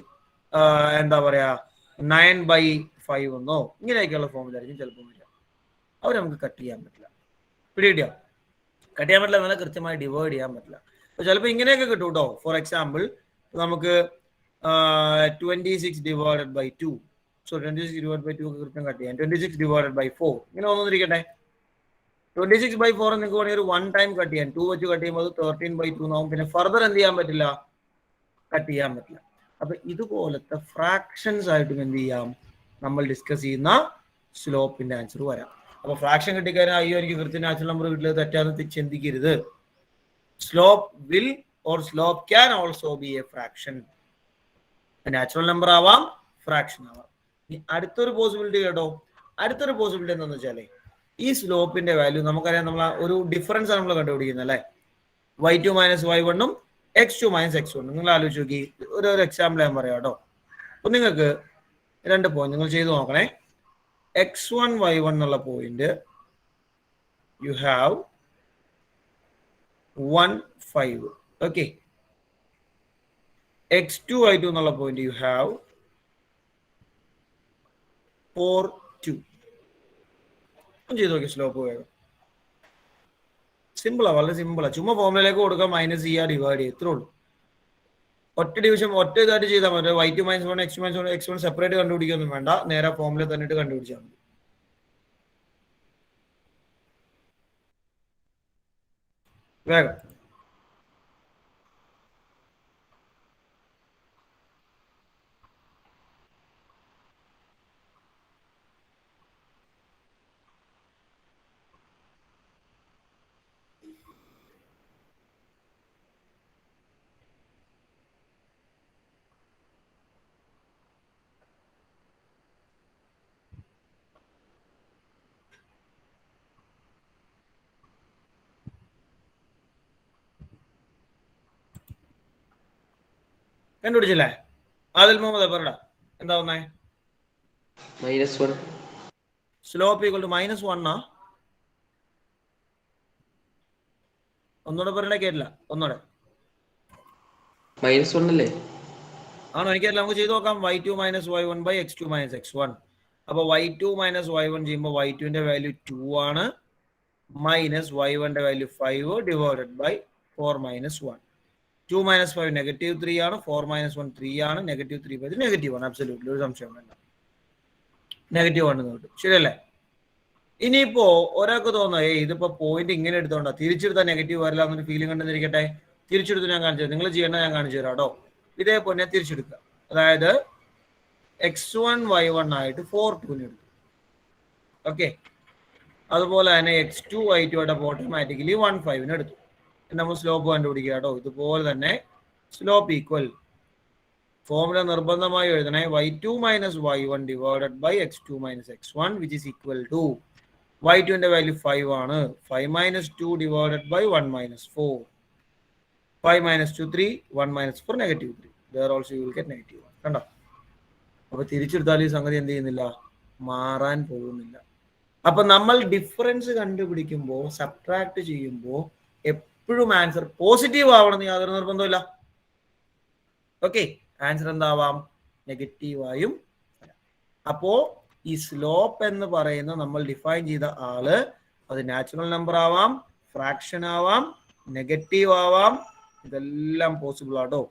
എന്താ പറയാ 9/5 എന്നോ, ഇങ്ങനെയൊക്കെയുള്ള ഫോമിലായിരിക്കും ചിലപ്പോൾ വരിക. അവർ നമുക്ക് കട്ട് ചെയ്യാൻ പറ്റില്ല. പിടികിട്ടിയോ? കട്ട് ചെയ്യാൻ പറ്റില്ല എന്നാൽ കൃത്യമായി ഡിവൈഡ് ചെയ്യാൻ പറ്റില്ല. അപ്പൊ ചിലപ്പോൾ ഇങ്ങനെയൊക്കെ കിട്ടും കേട്ടോ. ഫോർ എക്സാമ്പിൾ നമുക്ക് 26 divided by 2, so 26 divide by 2 ഒക്കെ കൃത്യം കട്ട് ചെയ്യാം. 26 ഡിവൈഡഡ് ബൈ 4 ഇങ്ങനെ വന്നിരിക്കട്ടെ. 26/4 നിങ്ങൾക്ക് വേണമെങ്കിൽ ഒരു 1 ടൈം കട്ട് ചെയ്യാൻ, 2 വെച്ച് കട്ട് ചെയ്യുമ്പോൾ 13/2 എന്നാവും. പിന്നെ ഫർദർ എന്ത് ചെയ്യാൻ പറ്റില്ല, കട്ട് ചെയ്യാൻ പറ്റില്ല. അപ്പൊ ഇതുപോലത്തെ ഫ്രാക്ഷൻസ് ആയിട്ടും എന്ത് ചെയ്യാം, നമ്മൾ ഡിസ്കസ് ചെയ്യുന്ന സ്ലോപ്പിന്റെ ആൻസർ വരാം. അപ്പൊ ഫ്രാക്ഷൻ കിട്ടിക്കഴിഞ്ഞാൽ അയ്യോ എനിക്ക് കൃത്യം നാച്ചുറൽ നമ്പർ കിട്ടില്ല, തെറ്റാന്ന് ചിന്തിക്കരുത്. Slope will or slope can also be A fraction. Natural number ആവാം, ഫ്രാക്ഷൻ ആവാം. ഇനി അടുത്തൊരു പോസിബിലിറ്റി കേട്ടോ. അടുത്തൊരു പോസിബിലിറ്റി എന്താണെന്ന് വെച്ചാലേ, ഈ സ്ലോപ്പിന്റെ വാല്യൂ നമുക്കറിയാം, നമ്മൾ ഒരു ഡിഫറൻസ് ആണ് നമ്മൾ കണ്ടുപിടിക്കുന്നത് അല്ലേ, y2 - y1 ഉം x2 - x1. നിങ്ങൾ ആലോചിച്ച് നോക്കി. ഒരു എക്സാമ്പിൾ ഞാൻ പറയാം കേട്ടോ. അപ്പൊ നിങ്ങൾക്ക് 2 പോയിന്റ് നിങ്ങൾ ചെയ്ത് നോക്കണേ. x1 y1 എന്നുള്ള point you have 1 5. Okay, x2 y2 എന്നുള്ള പോയിന്റ് യു ഹാവ് 4 2. ചെയ്ത് നോക്കി സ്ലോപ്പ് വേഗം. സിമ്പിളാ, വളരെ സിമ്പിളാ. ചുമ്മാ ഫോർമുലയിലേക്ക് കൊടുക്കുക, മൈനസ് ചെയ്യുക, ഡിവൈഡ് ചെയ്യുക, ഇത്രേ ഉള്ളൂ. ഒറ്റ ഡിവിഷൻ ഒറ്റ ഇതായിട്ട് ചെയ്താൽ മതി. y2 - 1 x2 - 1 x1 സെപ്പറേറ്റ് കണ്ടുപിടിക്കൊന്നും വേണ്ട, നേരെ ഫോർമുല തന്നിട്ട് കണ്ടുപിടിച്ചാൽ മതി. വേഗം. കണ്ടുപിടിച്ചില്ലേ? ആദിൽ മുഹമ്മദ് പറടാ, എന്താ വന്നേ? -1. സ്ലോപ്പ് ഈക്വൽ ടു -1 ഒന്നുകൂടെ പറയണേ, കേട്ടില്ല. ഒന്നുകൂടെ. -1 അല്ലേ? ആണോ? എനിക്കറിയില്ല. നമുക്ക് ചെയ്ത് നോക്കാം. y2 - y1 by x2 - x1. അപ്പൊ y2 - y1 ചെയ്യുമ്പോൾ y2ന്റെ വാല്യൂ 2 ആണ്, മൈനസ് y1ന്റെ വാല്യൂ 5 ഡിവൈഡഡ് ബൈ 4 - 1. 2 - 5 -3 ആണ്, 4 - 1 3 ആണ്, -3 ബൈ -1. അബ്സല്യൂട്ട്ലി ഒരു സംശയം വേണ്ട, -1 എന്ന് കിട്ടും. ശരിയല്ലേ? ഇനിയിപ്പോ ഒരാൾക്ക് തോന്നുക ഇതിപ്പോ പോയിന്റ് ഇങ്ങനെ എടുത്തോണ്ടാ, തിരിച്ചെടുത്താൽ നെഗറ്റീവ് വരില്ല എന്നൊരു ഫീലിംഗ് ഉണ്ടെന്നിരിക്കട്ടെ. തിരിച്ചെടുത്ത് ഞാൻ കാണിച്ചു തരാം. നിങ്ങൾ ചെയ്യേണ്ട ഞാൻ കാണിച്ചു തരാം കേട്ടോ. ഇതേപോലെ തിരിച്ചെടുക്കുക. അതായത് x1 y1 ആയിട്ട് 4 2 എടുത്തു. ഓക്കെ, അതുപോലെ തന്നെ x2 y2 ആയിട്ട് ഓട്ടോമാറ്റിക്കലി 1 5 എടുത്തു. നമ്മൾ സ്ലോപ്പ് കണ്ടുപിടിക്കുക കേട്ടോ. ഇതുപോലെ തന്നെ സ്ലോപ്പ് ഈക്വൽ ഫോർമുല നിർബന്ധമായി എഴുതണേ. y2 - y1 divided by x2 - x1 which is equal to y2ന്റെ വാല്യൂ 5 ആണ്, 5 - 2 divided by 1 - 4. 5 - 2 3, 1 - 4 -3. There also you will get -1. കണ്ടോ? അപ്പൊ തിരിച്ചെടുത്താൽ ഈ സംഗതി എന്ത് ചെയ്യുന്നില്ല, മാറാൻ പോകുന്നില്ല. അപ്പൊ നമ്മൾ ഡിഫറൻസ് കണ്ടുപിടിക്കുമ്പോൾ, സബ്ട്രാക്ട് ചെയ്യുമ്പോൾ എപ്പോഴും ആൻസർ പോസിറ്റീവ് ആവണമെന്ന് യാതൊരു നിർബന്ധമില്ല. ഓക്കെ, ആൻസർ എന്താവാം, നെഗറ്റീവായും. അപ്പോ ഈ സ്ലോപ്പ് എന്ന് പറയുന്ന നമ്മൾ ഡിഫൈൻ ചെയ്ത ആള് അത് നാച്ചുറൽ നമ്പർ ആവാം, ഫ്രാക്ഷൻ ആവാം, നെഗറ്റീവ് ആവാം, ഇതെല്ലാം പോസിബിൾ ആട്ടോ.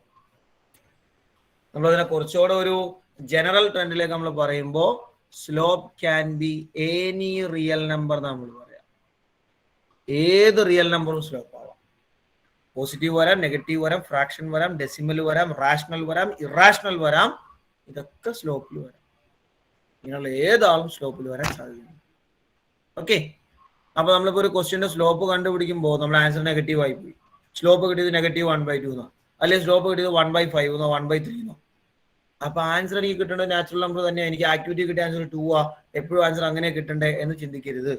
നമ്മളതിനെ കുറച്ചുകൂടെ ഒരു ജനറൽ ട്രെൻഡിലേക്ക് നമ്മൾ പറയുമ്പോൾ slope can be any real number നമ്മൾ പറയാം. ഏത് റിയൽ നമ്പറും സ്ലോപ്പ് ആവാം. പോസിറ്റീവ് വരാം, നെഗറ്റീവ് വരാം, ഫ്രാക്ഷൻ വരാം, ഡെസിമൽ വരാം, റാഷണൽ വരാം, ഇറാഷണൽ വരാം, ഇതൊക്കെ സ്ലോപ്പിൽ വരാം. ഇങ്ങനെയുള്ള ഏതാളും സ്ലോപ്പിൽ വരാൻ സാധ്യതയുണ്ട്. ഓക്കെ, അപ്പൊ നമ്മളിപ്പോ ഒരു ക്വസ്റ്റ്യന്റെ സ്ലോപ്പ് കണ്ടുപിടിക്കുമ്പോൾ നമ്മുടെ ആൻസർ നെഗറ്റീവ് ആയി പോയി. സ്ലോപ്പ് കിട്ടിയത് -1/2 എന്നോ, അല്ലെങ്കിൽ സ്ലോപ്പ് കിട്ടിയത് 1/5 എന്നോ 1/3 എന്നോ. അപ്പൊ ആൻസർ എനിക്ക് കിട്ടേണ്ടത് നാച്ചുറൽ നമ്പർ തന്നെ. എനിക്ക് ആക്ടിവിറ്റി കിട്ടിയ ആൻസർ 2 ആ, എപ്പോഴും ആൻസർ അങ്ങനെ കിട്ടണ്ടേ എന്ന് ചിന്തിക്കരുത്.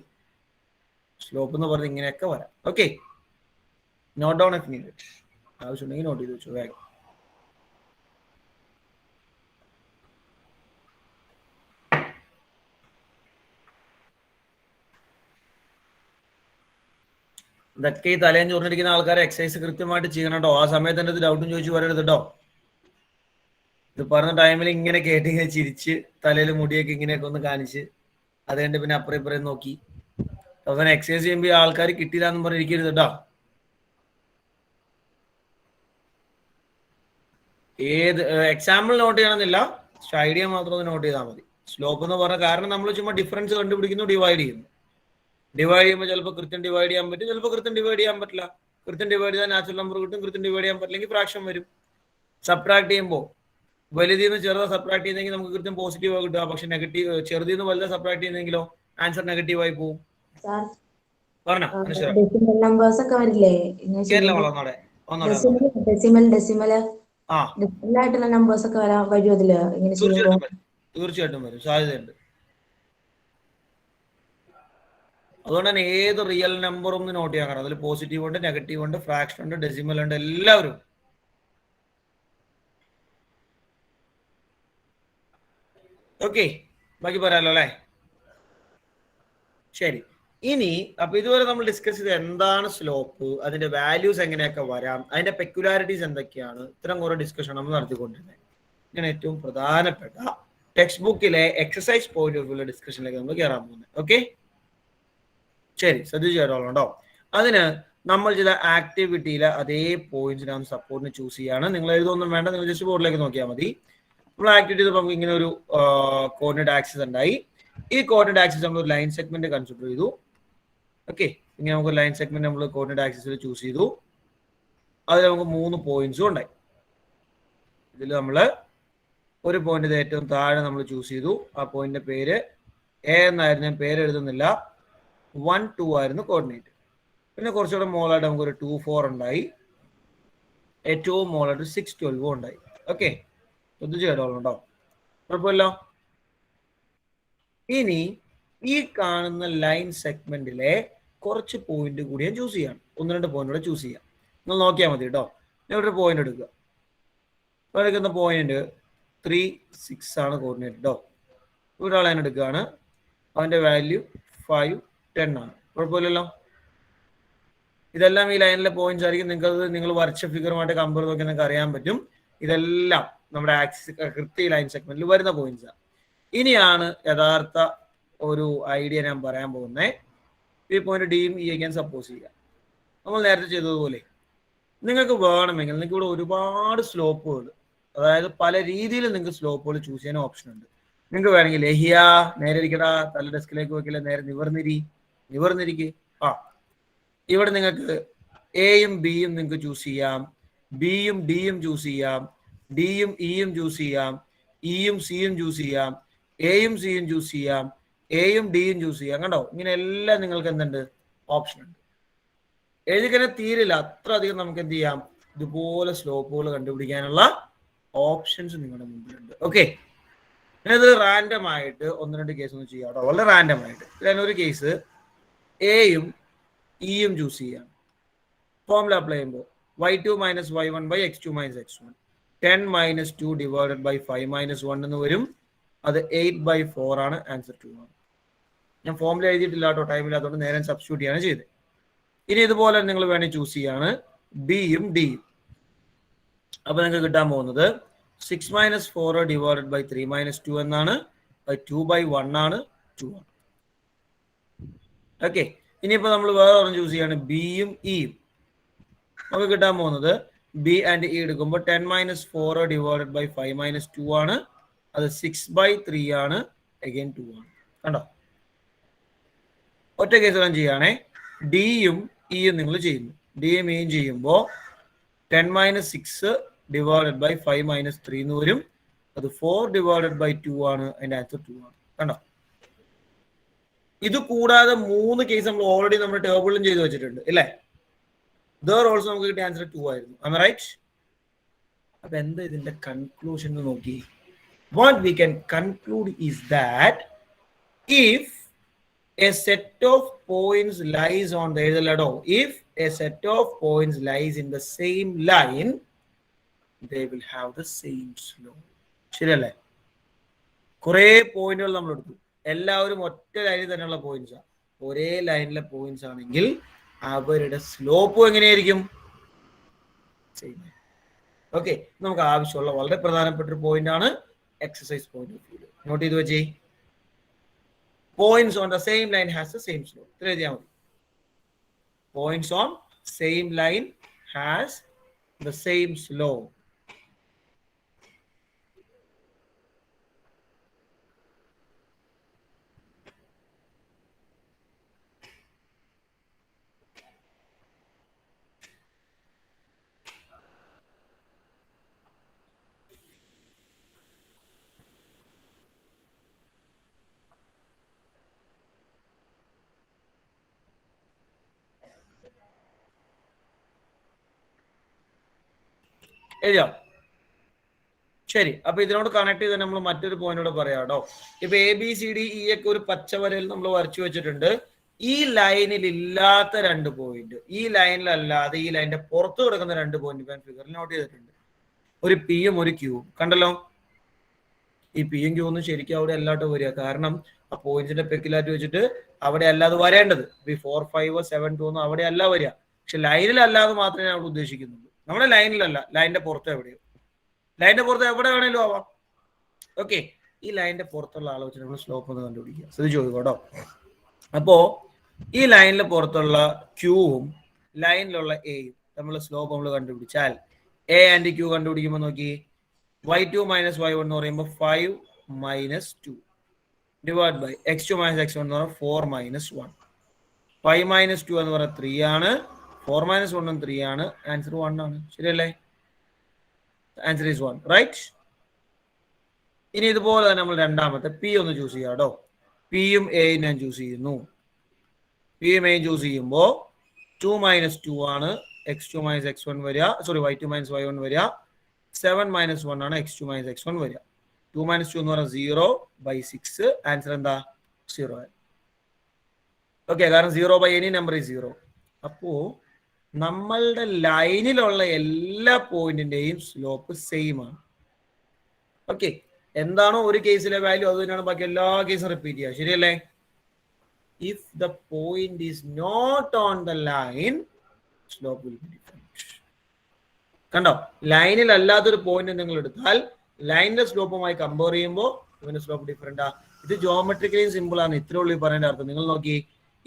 സ്ലോപ്പ് എന്ന് പറഞ്ഞ് ഇങ്ങനെയൊക്കെ വരാം. Okay, note down if needed. ആവശ്യമുണ്ടെങ്കിൽ നോട്ട് ചെയ്ത് വെച്ചു വേഗം. ഇതൊക്കെ ഈ തലേന്ന് ചോറിനിരിക്കുന്ന ആൾക്കാരെ എക്സസൈസ് കൃത്യമായിട്ട് ചെയ്യണം കേട്ടോ. ആ സമയത്ത് എൻ്റെ ഡൗട്ടും ചോദിച്ചു വരരുത് കേട്ടോ. ഇത് പറഞ്ഞ ടൈമിൽ ഇങ്ങനെ കേട്ടിങ്ങനെ ചിരിച്ച് തലയിൽ മുടിയൊക്കെ ഇങ്ങനെയൊക്കെ ഒന്ന് കാണിച്ച് അത് കഴിഞ്ഞ് പിന്നെ അപ്പുറം ഇപ്പുറം നോക്കി അവസാനം എക്സസൈസ് ചെയ്യുമ്പോൾ ആൾക്കാർ കിട്ടിയില്ല എന്ന് പറഞ്ഞിരിക്കരുത് കേട്ടോ. ഏത് എക്സാമ്പിൾ നോട്ട് ചെയ്യണമെന്നില്ല, ഐഡിയ മാത്രം ഒന്ന് നോട്ട് ചെയ്താൽ മതി. സ്ലോപ്പ് എന്ന് പറഞ്ഞ കാരണം നമ്മൾ ചുമ്മാ ഡിഫറൻസ് കണ്ടുപിടിക്കുന്നു, ഡിവൈഡ് ചെയ്യുന്നു. ഡിവൈഡ് ചെയ്യുമ്പോൾ ചിലപ്പോൾ കൃത്യം ഡിവൈഡ് ചെയ്യാൻ പറ്റും, ചിലപ്പോൾ കൃത്യം ഡിവൈഡ് ചെയ്യാൻ പറ്റില്ല. കൃത്യം ഡിവൈഡ് ചെയ്താൽ നാച്ചുറൽ നമ്പർ കിട്ടും, കൃത്യം ഡിവൈഡ് ചെയ്യാൻ പറ്റില്ലെങ്കിൽ ഫ്രാക്ഷൻ വരും. സബ്ട്രാക്ട് ചെയ്യുമ്പോൾ വലുതിൽ നിന്ന് ചെറുതാ സബ്ട്രാക്ട് ചെയ്യുന്നെങ്കിൽ നമുക്ക് കൃത്യം പോസിറ്റീവ് കിട്ടുക. പക്ഷെ നെഗറ്റീവ് ചെറുതിൽ നിന്ന് വലുതാ സബ്ട്രാക്ട് ചെയ്യുന്നെങ്കിലോ ആൻസർ നെഗറ്റീവ് ആയി പോകും. പറഞ്ഞോ നമ്പേഴ്സ് ഒക്കെ വരില്ലേ? ഡെസിമൽ നമ്പേഴ്സ് ഒക്കെ വരും അതില് ഇങ്ങനെ ചെയ്യുമ്പോൾ? തീർച്ചയായിട്ടും വരും, സാധ്യതയുണ്ട്. അതുകൊണ്ട് തന്നെ ഏത് റിയൽ നമ്പറും ഒന്ന് നോട്ട് ചെയ്യാൻ കാരണം അതിൽ പോസിറ്റീവ് ഉണ്ട്, നെഗറ്റീവ് ഉണ്ട്, ഫ്രാക്ഷൻ ഉണ്ട്, ഡെസിമൽ ഉണ്ട്, എല്ലാവരും. ഓക്കെ, ബാക്കി പറയാലോ അല്ലേ? ശരി, ഇനി അപ്പൊ ഇതുവരെ നമ്മൾ ഡിസ്കസ് ചെയ്ത് എന്താണ് സ്ലോപ്പ്, അതിന്റെ വാല്യൂസ് എങ്ങനെയൊക്കെ വരാം, അതിന്റെ പെക്യുലാരിറ്റീസ് എന്തൊക്കെയാണ്, ഇത്തരം കുറെ ഡിസ്കഷൻ നമ്മൾ നടത്തിക്കൊണ്ടിരുന്നത്. ഇങ്ങനെ ഏറ്റവും പ്രധാനപ്പെട്ട ടെക്സ്റ്റ് ബുക്കിലെ എക്സസൈസ് പോയിന്റ് ഓഫ് വ്യൂള്ള ഡിസ്കഷനിലേക്ക് നമ്മൾ കയറാൻ പോകുന്നത്. ഓക്കെ, ശരി, ശ്രദ്ധിച്ചു കേട്ടോളൂ. അതിന് നമ്മൾ ചെയ്ത ആക്ടിവിറ്റിയിലെ അതേ പോയിന്റ്സ് നാം സപ്പോർട്ടിന് ചൂസ് ചെയ്യാണ്. നിങ്ങൾ എഴുതൊന്നും വേണ്ട, നിങ്ങൾ ജസ്റ്റ് ബോർഡിലേക്ക് നോക്കിയാൽ മതി. നമ്മൾ ആക്ടിവിറ്റി നമുക്ക് ഇങ്ങനെ ഒരു കോർഡിനേറ്റ് ആക്സിസ് ഉണ്ടായി. ഈ കോർഡിനേറ്റ് ആക്സിസ് നമ്മൾ ഒരു ലൈൻ സെഗ്മെന്റ് കൺസിഡർ ചെയ്തു. ഓക്കെ, ഇങ്ങനെ നമുക്ക് ലൈൻ സെഗ്മെന്റ് നമ്മൾ കോർഡിനേറ്റ് ആക്സിസിൽ ചൂസ് ചെയ്തു. അതിൽ നമുക്ക് 3 പോയിന്റ്സും ഉണ്ടായി. ഇതിൽ നമ്മൾ ഒരു പോയിന്റ് ഏറ്റവും താഴെ നമ്മൾ ചൂസ് ചെയ്തു. ആ പോയിന്റിന്റെ പേര് എ എന്നായിരുന്നു, ഞാൻ പേര് എഴുതുന്നില്ല. 1, 2 ആയിരുന്നു കോർഡിനേറ്റ്. പിന്നെ കുറച്ചുകൂടെ മോളായിട്ട് നമുക്കൊരു 2, 4 ഉണ്ടായി. ഏറ്റവും മോളായിട്ട് 6, 12 ഉണ്ടായി. ഓക്കെ, ശ്രദ്ധിച്ചു കേട്ടോളൂ. കുഴപ്പമില്ല. ഇനി ഈ കാണുന്ന ലൈൻ സെഗ്മെന്റിലെ കുറച്ച് പോയിന്റ് കൂടി ഞാൻ ചൂസ് ചെയ്യാം. 1-2 പോയിന്റ് കൂടെ ചൂസ് ചെയ്യാം. നിങ്ങൾ നോക്കിയാൽ മതി കേട്ടോ. ഞാൻ ഇവിടെ ഒരു പോയിന്റ് എടുക്കുക. എടുക്കുന്ന പോയിന്റ് 3, 6 ആണ് കോർഡിനേറ്റ് കേട്ടോ. ഇവിടെ ലൈൻ എടുക്കുകയാണ്. അവന്റെ വാല്യൂ 5, 10 ആണ്. കുഴപ്പമില്ലല്ലോ. ഇതെല്ലാം ഈ ലൈനിലെ പോയിന്റ്സ് ആയിരിക്കും. നിങ്ങൾ വരച്ച ഫിഗറുമായിട്ട് കമ്പയർ നോക്കി നിങ്ങൾക്ക് അറിയാൻ പറ്റും. ഇതെല്ലാം നമ്മുടെ ആക്സിസ് കൃത്യ ലൈൻ സെഗ്മെന്റിൽ വരുന്ന പോയിന്റ്സ് ആണ്. ഇനിയാണ് യഥാർത്ഥ ഒരു ഐഡിയ ഞാൻ പറയാൻ പോകുന്നത്. ഈ പോയിന്റ് ഡിയും ഇ ഒക്കെ സപ്പോസ് ചെയ്യുക. നമ്മൾ നേരത്തെ ചെയ്തതുപോലെ നിങ്ങൾക്ക് വേണമെങ്കിൽ നിങ്ങൾക്ക് ഇവിടെ ഒരുപാട് സ്ലോപ്പുകൾ, അതായത് പല രീതിയിൽ നിങ്ങൾക്ക് സ്ലോപ്പുകൾ ചൂസ് ചെയ്യാൻ ഓപ്ഷൻ ഉണ്ട്. നിങ്ങൾക്ക് വേണമെങ്കിൽ ലഹിയ നേരെ ഇരിക്കടാ, തല ഡെസ്കിലേക്ക് വെക്കില്ല, നേരെ നിവർന്നിരിക്കുക. ഇവിടെ നിങ്ങൾക്ക് എയും ബിയും നിങ്ങൾക്ക് ചൂസ് ചെയ്യാം, ബിയും ഡിയും ചൂസ് ചെയ്യാം, ഡിയും ഇയും ചൂസ് ചെയ്യാം, ഇയും സിയും ചൂസ് ചെയ്യാം, എയും സിയും ചൂസ് ചെയ്യാം, എയും ഡിയും ചൂസ് ചെയ്യാം. കണ്ടോ, ഇങ്ങനെ എല്ലാം നിങ്ങൾക്ക് എന്തുണ്ട്, ഓപ്ഷൻ ഉണ്ട്. എഴുതിക്കന്നെ തീരില്ല, അത്ര അധികം നമുക്ക് എന്ത് ചെയ്യാം, ഇതുപോലെ സ്ലോപ്പുകൾ കണ്ടുപിടിക്കാനുള്ള ഓപ്ഷൻസ് നിങ്ങളുടെ മുമ്പിലുണ്ട്. ഓക്കെ, ഇത് റാൻഡം ആയിട്ട് 1-2 കേസ് ഒന്നും ചെയ്യാം കേട്ടോ, വളരെ റാൻഡം ആയിട്ട്. ഒരു കേസ് എയും ഇയും ചൂസ് ചെയ്യാം. ഫോർമുല അപ്ലൈ ചെയ്യുമ്പോൾ y2 - y1 / x2 - x1 10 - 2 / 5 - 1 എന്ന് വരും. അത് 8/4 ആണ്. ആൻസർ 2 ആണ്. ഞാൻ ഫോർമുല എഴുതിയിട്ടില്ല കേട്ടോ, ടൈമില്ലാത്തതുകൊണ്ട് നേരെ സബ്സ്റ്റിറ്റ്യൂട്ട് ചെയ്യാണ് ചെയ്തത്. ഇനി ഇതുപോലെ നിങ്ങൾ വേണമെങ്കിൽ ചൂസ് ചെയ്യാണ് ബിയും ഡിയും. അപ്പൊ നിങ്ങൾക്ക് കിട്ടാൻ പോകുന്നത് 6 - 4 / 3 - 2 എന്നാണ്. 2/1 ആണ്, 2 ആണ്. ഓക്കെ, ഇനിയിപ്പോ നമ്മൾ വേറെ ഒരെണ്ണം ചൂസ് ചെയ്യാണ് ബിയും ഇയും. നമുക്ക് കിട്ടാൻ പോകുന്നത് ബി ആൻഡ് ഇ എടുക്കുമ്പോൾ 10 - 4 / 5 - 2 ആണ്. അത് 6/3 ആണ്. അഗൈൻ 2 ആണ്. കണ്ടോ, ഒറ്റ കേസ് ഞാൻ ചെയ്യുകയാണെ. ഡിയും ഇയും നിങ്ങൾ ചെയ്യുന്നു. ഡിയും ഇയും ചെയ്യുമ്പോൾ 10 - 6 / 5 - 3 എന്ന് വരും. അത് 4/2 ആണ്. അതിന്റെ ആൻസർ 2 ആണ്. കണ്ടോ, ഇത് കൂടാതെ 3 കേസ് നമ്മൾ ഓൾറെഡി നമ്മുടെ ടേബിളിലും ചെയ്ത് വെച്ചിട്ടുണ്ട് അല്ലേ. ദർ ഓൾസോ നമുക്ക് കിട്ടിയ ആൻസർ 2 ആയിരുന്നു. am I right? അപ്പൊ എന്താ ഇതിന്റെ കൺക്ലൂഷൻ നോക്കി. What we can conclude is that if a set of points lies on the if a set of points lies in the same line, they will have the same slope. ശരിയല്ലേ? കുറെ പോയിന്റുകൾ നമ്മൾ എടുത്തു. എല്ലാവരും ഒറ്റ ലൈനിൽ തന്നെയുള്ള പോയിന്റ്സ് ആണ്. ഒരേ ലൈനിലെ പോയിന്റ്സ് ആണെങ്കിൽ അവരുടെ സ്ലോപ്പ് എങ്ങനെയായിരിക്കും? സെയിം. ഓക്കെ, നമുക്ക് ആവശ്യമുള്ള വളരെ പ്രധാനപ്പെട്ട ഒരു പോയിന്റ് ആണ് exercise point of view. Note ചെയ്ത് വെച്ചേ. Points on the same line has the same slope. ഇത്ര എഴുതിയാൽ മതി. Points on same line has the same slope. എഴുതാം. ശരി, അപ്പൊ ഇതിനോട് കണക്ട് ചെയ്ത് നമ്മൾ മറ്റൊരു പോയിന്റ് കൂടെ പറയാം കേട്ടോ. ഇപ്പൊ ABCDE ഒക്കെ ഒരു പച്ചവരയിൽ നമ്മൾ വരച്ചു വെച്ചിട്ടുണ്ട്. ഈ ലൈനിൽ ഇല്ലാത്ത 2 പോയിന്റ്, ഈ ലൈനിലല്ലാതെ ഈ ലൈനിന്റെ പുറത്ത് കിടക്കുന്ന 2 പോയിന്റ് ഫിഗറിൽ നോട്ട് ചെയ്തിട്ടുണ്ട്. ഒരു പിയും ഒരു ക്യൂവും. കണ്ടല്ലോ, ഈ പി എം ക്യൂ ഒന്നും ശരിക്കും അവിടെ അല്ലാട്ടോ വരിക. കാരണം ആ പോയിന്റ്സിന്റെ പെക്കിലാറ്റ് വെച്ചിട്ട് അവിടെ അല്ലാതെ വരേണ്ടത്. ഈ 4, 5, 7, 2 ഒന്നും അവിടെ അല്ല വരിക. പക്ഷെ ലൈനിലല്ലാതെ മാത്രമേ അവിടെ ഉദ്ദേശിക്കുന്നുള്ളൂ. നമ്മുടെ ലൈനിലല്ല, ലൈനിന്റെ പുറത്ത് എവിടെയോ. ലൈനിന്റെ പുറത്ത് എവിടെ വേണേലും ആവാം. ഓക്കെ, ഈ ലൈനിന്റെ പുറത്തുള്ള ആളെ വെച്ച് നമ്മൾ സ്ലോപ്പ് ഒന്ന് കണ്ടുപിടിക്കുക. ശ്രദ്ധിച്ചു കേട്ടോ. അപ്പോ ഈ ലൈനിന്റെ പുറത്തുള്ള ക്യൂവും ലൈനിലുള്ള എയും നമ്മൾ സ്ലോപ്പ് നമ്മൾ കണ്ടുപിടിച്ചാൽ എ ആൻഡ് ക്യൂ കണ്ടുപിടിക്കുമ്പോൾ നോക്കി, y2 മൈനസ് y1 എന്ന് പറയുമ്പോൾ 5 minus 2 divide by x2 minus x1 എന്ന് പറയുമ്പോൾ 4 മൈനസ് 1. 5 മൈനസ് 2 എന്ന് പറയുന്നത് 3 ആണ്, 4 മൈനസ് 1 3 ആണ്. ആൻസർ 1 ആണ്. ശരിയല്ലേ? Answer is 1, right? ഇനി ഇതുപോലെ തന്നെ നമ്മൾ രണ്ടാമത്തെ പി ഒന്ന് ചൂസ് ചെയ്യാം കേട്ടോ. പിയും എയും ഞാൻ ചൂസ് ചെയ്യുന്നു. പിയും എയും ചൂസ് ചെയ്യുമ്പോൾ 2 മൈനസ് 2 ആണ് x2 മൈനസ് x1 വരിക. സോറി, y2 മൈനസ് y1 വരിക. 7 മൈനസ് 1 ആണ് x2 മൈനസ് x1 വരിക. 2 മൈനസ് 2 എന്ന് പറഞ്ഞാൽ 0/6. ആൻസർ എന്താ? 0. ഓക്കെ, കാരണം 0/any നമ്പർ ഈസ് 0. അപ്പോ നമ്മളുടെ ലൈനിലുള്ള എല്ലാ പോയിന്റിന്റെയും സ്ലോപ്പ് സെയിം ആണ്. ഓക്കെ, എന്താണോ ഒരു കേസിലെ വാല്യൂ അത് തന്നെയാണ് ബാക്കി എല്ലാ കേസും റിപ്പീറ്റ് ചെയ്യുക. ശരിയല്ലേ? If the point is not on the line, slope will be different. കണ്ടോ? ലൈനിൽ അല്ലാത്തൊരു പോയിന്റ് നിങ്ങൾ എടുത്താൽ ലൈനിന്റെ സ്ലോപ്പുമായി കമ്പയർ ചെയ്യുമ്പോൾ ഇവന്റെ സ്ലോപ്പ് ഡിഫറെന്റ് ആ. ഇത് ജോമെട്രിക്കലി സിമ്പിൾ ആണ്. ഇത്രേ ഉള്ളൂ ഈ പറയേണ്ട അർത്ഥം. നിങ്ങൾ നോക്കി,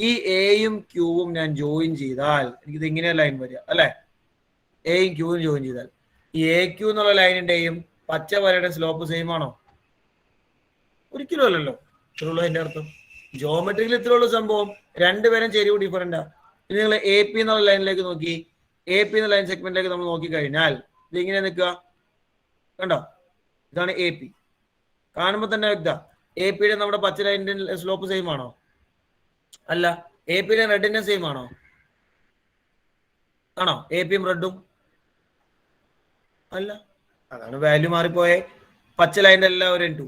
ഈ എയും ക്യൂവും ഞാൻ ജോയിൻ ചെയ്താൽ എനിക്കിത് ഇങ്ങനെ ലൈൻ വരിക അല്ലെ? എയും ക്യൂവും ജോയിൻ ചെയ്താൽ ഈ എ ക്യൂ എന്നുള്ള ലൈനിന്റെയും പച്ച വരയുടെ സ്ലോപ്പ് സെയിം ആണോ? ഒരിക്കലും അല്ലല്ലോ. ഇത്രയുള്ളൂ അതിന്റെ അർത്ഥം. ജോമെട്രിക്കലി ഇത്രയുള്ള സംഭവം. രണ്ടുപേരും ചെരിവ് ഡിഫറൻറ്റാ. ഇനി നിങ്ങൾ എ പി എന്നുള്ള ലൈനിലേക്ക് നോക്കി, എ പി എന്ന ലൈൻ സെഗ്മെന്റിലേക്ക് നമ്മൾ നോക്കി കഴിഞ്ഞാൽ ഇത് ഇങ്ങനെ നിൽക്കുക. കണ്ടോ? ഇതാണ് എ പി. കാണുമ്പോൾ തന്നെ വ്യക്ത. എ പിയുടെ നമ്മുടെ പച്ച ലൈനിന്റെ സ്ലോപ്പ് സെയിം ആണോ? അല്ല. എ പിയുടെ റെഡിന്റെ സെയിം ആണോ? ആണോ? എ പിയും റെഡും അല്ല. അതാണ് വാല്യൂ മാറിപ്പോയെ. പച്ച ലൈനിന്റെ എല്ലാവരും 2.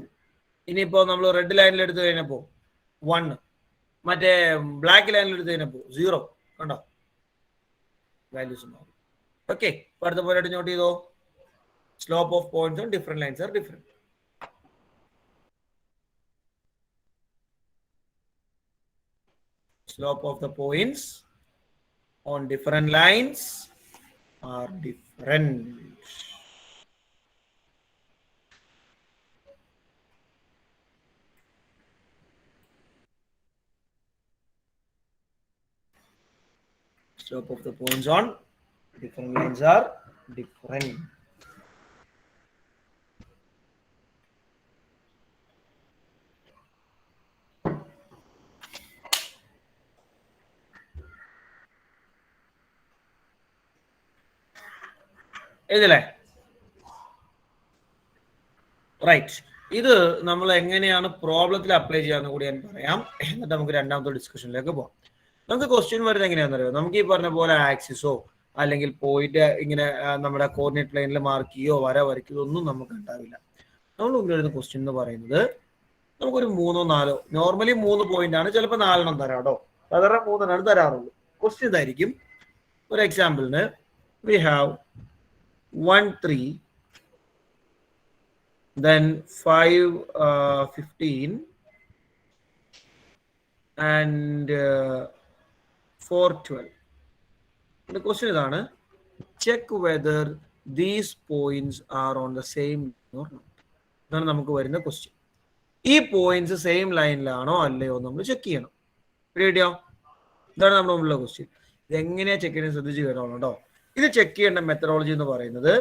ഇനിയിപ്പോ നമ്മൾ റെഡ് ലൈനിൽ എടുത്തു കഴിഞ്ഞപ്പോ 1, മറ്റേ ബ്ലാക്ക് ലൈനിൽ എടുത്തു കഴിഞ്ഞപ്പോ 0. കണ്ടോ? വാല്യൂസ് മാറും. ഓക്കെ, അടുത്ത പോയിട്ട് നോട്ട് ചെയ്തോ. Slope of points on different lines are different. Slope of the points on different lines are different. Slope of the points on different lines are different. എഴുതല്ലേ? റൈറ്റ്. ഇത് നമ്മൾ എങ്ങനെയാണ് പ്രോബ്ലത്തിൽ അപ്ലൈ ചെയ്യാന്ന് കൂടി ഞാൻ പറയാം. എന്നിട്ട് നമുക്ക് രണ്ടാമത്തെ ഡിസ്കഷനിലേക്ക് പോകാം. നമുക്ക് ക്വസ്റ്റ്യൻ വരുന്നത് എങ്ങനെയാണെന്ന് അറിയാം. നമുക്ക് ഈ പറഞ്ഞ പോലെ ആക്സിസോ അല്ലെങ്കിൽ പോയിന്റ് ഇങ്ങനെ നമ്മുടെ കോർഡിനേറ്റ് ലൈനിൽ മാർക്ക് ചെയ്യോ വര വരയ്ക്കുകയോ ഒന്നും നമുക്ക് ഉണ്ടാവില്ല. നമ്മൾ മുന്നിൽ വരുന്ന ക്വസ്റ്റ്യൻ എന്ന് പറയുന്നത് നമുക്കൊരു 3 or 4, നോർമലി 3 പോയിന്റ് ആണ്, ചിലപ്പോൾ 4 തരാം കേട്ടോ. സാധാരണ 3 തരാറുള്ളൂ. ക്വസ്റ്റ്യൻ ഇതായിരിക്കും. ഒരു എക്സാമ്പിളിന് we have 1, 3, then 5, 15 and 4, 12. The question is, check whether these points are on the same line or not. That's the question. These points are same line ലാണോ അല്ലയോ നമ്മൾ ചെക്ക് ചെയ്യണം. റെഡിയോ? ഇതാണ് നമ്മുടെ മുന്നിലുള്ള ക്വസ്റ്റ്യൻ. ഇത് എങ്ങനെയാ ചെക്ക് ചെയ്യാൻ ശ്രദ്ധിച്ച് കേട്ടോ കേട്ടോ. ഇത് ചെക്ക് ചെയ്യേണ്ട മെത്തഡോളജി എന്ന് പറയുന്നത്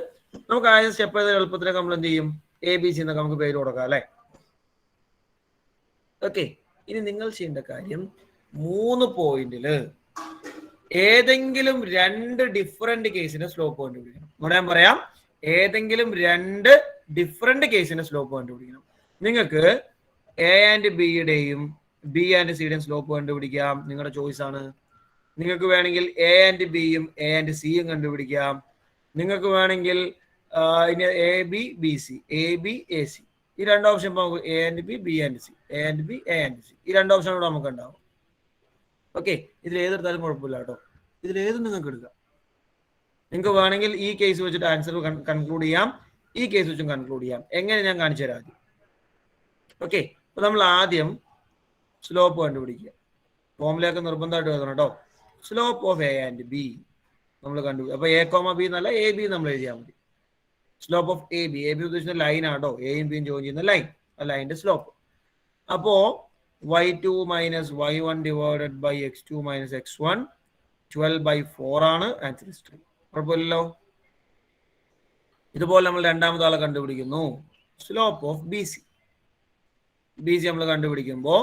നമുക്ക് ആദ്യം സ്റ്റെപ്പ് ചെയ്ത എളുപ്പത്തിലേക്ക് നമ്മൾ എന്ത് ചെയ്യും? ABC എന്നൊക്കെ നമുക്ക് പേര് കൊടുക്കാം അല്ലെ? ഓക്കെ, ഇനി നിങ്ങൾ ചെയ്യേണ്ട കാര്യം 3 പോയിന്റില് ഏതെങ്കിലും 2 ഡിഫറെന്റ് കേസിന് സ്ലോപ്പ് കണ്ടുപിടിക്കണം. ഇവിടെ ഞാൻ പറയാം, ഏതെങ്കിലും 2 ഡിഫറെന്റ് കേസിന് സ്ലോപ്പ് കണ്ടുപിടിക്കണം. നിങ്ങൾക്ക് എ ആൻഡ് ബിയുടെയും ബി ആൻഡ് സിയുടെയും സ്ലോപ്പ് കണ്ടുപിടിക്കാം. നിങ്ങളുടെ ചോയ്സ് ആണ്. നിങ്ങൾക്ക് വേണമെങ്കിൽ എ ആൻഡ് ബിയും എ ആൻഡ് സിയും കണ്ടുപിടിക്കാം. നിങ്ങൾക്ക് വേണമെങ്കിൽ A B B C, A B A C, ഈ 2 ഓപ്ഷൻ നമുക്ക് A and B B and C, A and B A and C, ഈ 2 ഓപ്ഷൻ കൂടെ നമുക്ക് ഉണ്ടാവും. ഓക്കെ, ഇതിൽ ഏതെടുത്താലും കുഴപ്പമില്ല കേട്ടോ. ഇതിലേതും നിങ്ങൾക്ക് എടുക്കാം. നിങ്ങൾക്ക് വേണമെങ്കിൽ ഈ കേസ് വെച്ചിട്ട് ആൻസർ കൺക്ലൂഡ് ചെയ്യാം, ഈ കേസ് വെച്ചും കൺക്ലൂഡ് ചെയ്യാം. എങ്ങനെ ഞാൻ കാണിച്ചു തരാം. ഓക്കെ, അപ്പൊ നമ്മൾ ആദ്യം സ്ലോപ്പ് കണ്ടുപിടിക്കുക. ഫോമിലേക്ക് നിർബന്ധമായിട്ട് എഴുതണം കേട്ടോ. Slope of A and B നമ്മൾ കണ്ടുപിടിക്കും. അപ്പൊ എ കോമ ബി എന്നല്ല, എ ബി നമ്മൾ എഴുതിയാൽ മതി. സ്ലോപ്പ് ഓഫ് എ ബി ഉദ്ദേശിക്കുന്ന ലൈൻ ആണോ, എയും ബിയും ജോയിൻ ചെയ്യുന്ന ലൈൻ, ആ ലൈനിന്റെ സ്ലോപ്പ്. അപ്പോ y2 minus y1 divided by x2 minus x1 12/4 ആണ്. Answer is 3. കുഴപ്പമില്ലല്ലോ. ഇതുപോലെ നമ്മൾ രണ്ടാമത്തെ ആളെ കണ്ടുപിടിക്കുന്നു. സ്ലോപ്പ് ഓഫ് ബി സി നമ്മൾ കണ്ടുപിടിക്കുമ്പോൾ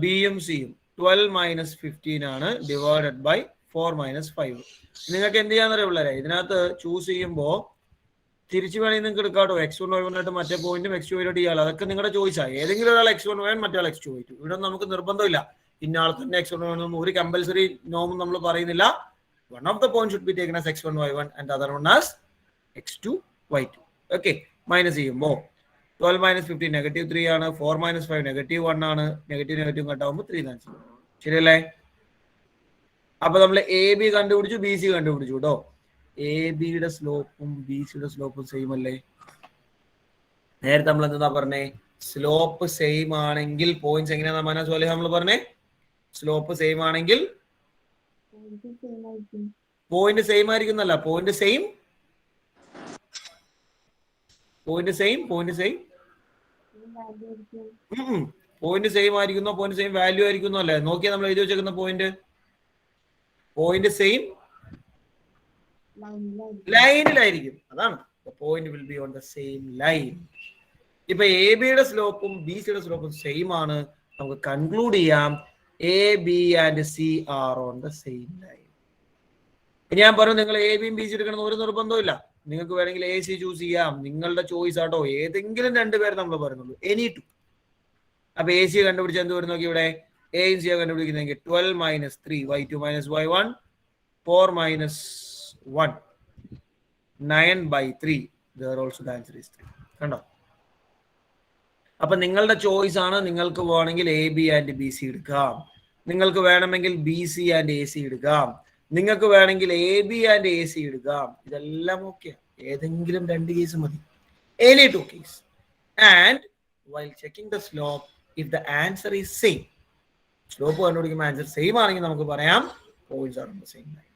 ബിയും സിയും 12 മൈനസ് 15 ആണ് ഡിവൈഡഡ് ബൈ 4 മൈനസ് 5. നിങ്ങൾക്ക് എന്ത് ചെയ്യാന്നറിയാം പിള്ളേരെ, ഇതിനകത്ത് ചൂസ് ചെയ്യുമ്പോൾ തിരിച്ചു വേണമെങ്കിൽ നിങ്ങൾക്ക് എടുക്കാട്ടോ. x1 y1 ആയിട്ട് മറ്റേ പോയിന്റും x2 y2 ചെയ്യാലോ. അതൊക്കെ നിങ്ങളുടെ ചോയ്സാണ്. ഏതെങ്കിലും ഒരാൾ x1 y1 മറ്റേ ആൾ x2 y2. ഇവിടെ നമുക്ക് നിർബന്ധമില്ല ഇന്ന ആൾ തന്നെ x1 y1. ഒരു കമ്പൽസറി നോമും നമ്മൾ പറയുന്നില്ല. One of the point should be taken as x1 y1 and other one as x2 y2. Okay, minus ചെയ്യുമ്പോൾ 12 മൈനസ് 15 നെഗറ്റീവ് 3 ആണ്. 4 മൈനസ് 5 നെഗറ്റീവ് 1 ആണ്. നെഗറ്റീവ് കട്ടാവുമ്പോൾ 3 ആൻസർ. ശരിയല്ലേ? അപ്പൊ നമ്മൾ എ ബി കണ്ടുപിടിച്ചു, ബി സി കണ്ടുപിടിച്ചു കേട്ടോ. എ ബിയുടെ സ്ലോപ്പും ബി സിയുടെ സ്ലോപ്പും സെയിം അല്ലേ? നേരത്തെ നമ്മൾ എന്താ പറഞ്ഞേ? സ്ലോപ്പ് സെയിം ആണെങ്കിൽ പോയിന്റ്സ് എങ്ങനെയാ മനസ്സിലെ നമ്മൾ പറഞ്ഞേ? സ്ലോപ്പ് സെയിം ആണെങ്കിൽ പോയിന്റ് സെയിം ആയിരിക്കുന്നല്ല, പോയിന്റ് സെയിം പോയിന്റ് സെയിം ആയിരിക്കുന്നോ, പോയിന്റ് സെയിം വാല്യൂ ആയിരിക്കുന്നോ അല്ലേ? നോക്കിയാൽ നമ്മൾ എഴുതി വെച്ചേക്കുന്ന പോയിന്റ് സെയിം ലൈനിലായിരിക്കും. അതാണ് point will be on the same line. ഇപ്പൊ എ ബിയുടെ സ്ലോപ്പും ബി സിയുടെ സ്ലോപ്പും സെയിം ആണ്. നമുക്ക് കൺക്ലൂഡ് ചെയ്യാം A B and C R on the same line. ഞാൻ പറഞ്ഞു നിങ്ങൾ എ ബിയും ബി സി എടുക്കണം ഒരു നിർബന്ധവും ഇല്ല. നിങ്ങൾക്ക് വേണമെങ്കിൽ എ സി ചൂസ് ചെയ്യാം, നിങ്ങളുടെ ചോയ്സ് ആട്ടോ. ഏതെങ്കിലും രണ്ടുപേര് നമ്മൾ പറയുന്നുള്ളൂ, എനി ടു. അപ്പൊ എ സി കണ്ടുപിടിച്ച എന്ത് വരും നോക്കി. ഇവിടെ എയും സിയോ കണ്ടുപിടിക്കുന്നെങ്കിൽ 12 minus 3 y2 minus y1 4 minus 1 9/3. There also the answer is 3. കണ്ടോ? അപ്പൊ നിങ്ങളുടെ ചോയ്സ് ആണ്. നിങ്ങൾക്ക് വേണമെങ്കിൽ A B and B C എടുക്കാം, നിങ്ങൾക്ക് വേണമെങ്കിൽ B C and A C എടുക്കാം, നിങ്ങൾക്ക് വേണമെങ്കിൽ A B and A C എടുക്കാം. ഇതെല്ലാം ഓക്കെ. ഏതെങ്കിലും രണ്ട് കേസ് മതി, any two case. And while checking the slope, if the answer is same, slope കണ്ടുപിടിക്കുമ്പോൾ ആൻസർ സെയിം ആണെങ്കിൽ നമുക്ക് പറയാം points are on the same line.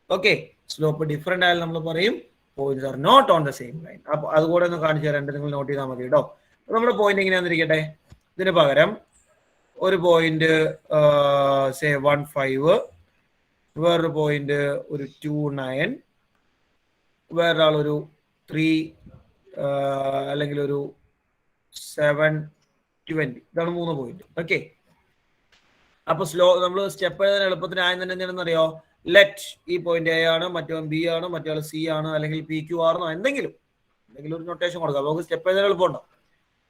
Okay, slope different ആയാലും നമ്മൾ പറയും points are not on the same line. അപ്പൊ അതുകൂടെ ഒന്ന് കാണിച്ചു തരാം, നിങ്ങൾ നോട്ട് ചെയ്താൽ മതി കേട്ടോ. നമ്മുടെ പോയിന്റ് എങ്ങനെയാന്നിരിക്കട്ടെ. ഇതിന് പകരം ഒരു പോയിന്റ് 1.5, വേറൊരു പോയിന്റ് ഒരു 2.9, വേറൊരാൾ ഒരു 3 അല്ലെങ്കിൽ ഒരു 7.20. ഇതാണ് 3 പോയിന്റ്. ഓക്കെ, അപ്പൊ നമ്മൾ സ്റ്റെപ്പ് എഴുതാൻ എളുപ്പത്തിന് ആദ്യം തന്നെ എന്താണെന്നറിയോ? ലെറ്റ് ഈ പോയിന്റ് എ ആണ്, മറ്റോ ബി ആണ്, മറ്റോ സി ആണ്, അല്ലെങ്കിൽ പി ക്യു ആർന്നോ എന്തെങ്കിലും ഒരു നൊട്ടേഷൻ കൊടുക്കാം. നമുക്ക് സ്റ്റെപ്പ് എഴുതാൻ എളുപ്പമുണ്ടോ?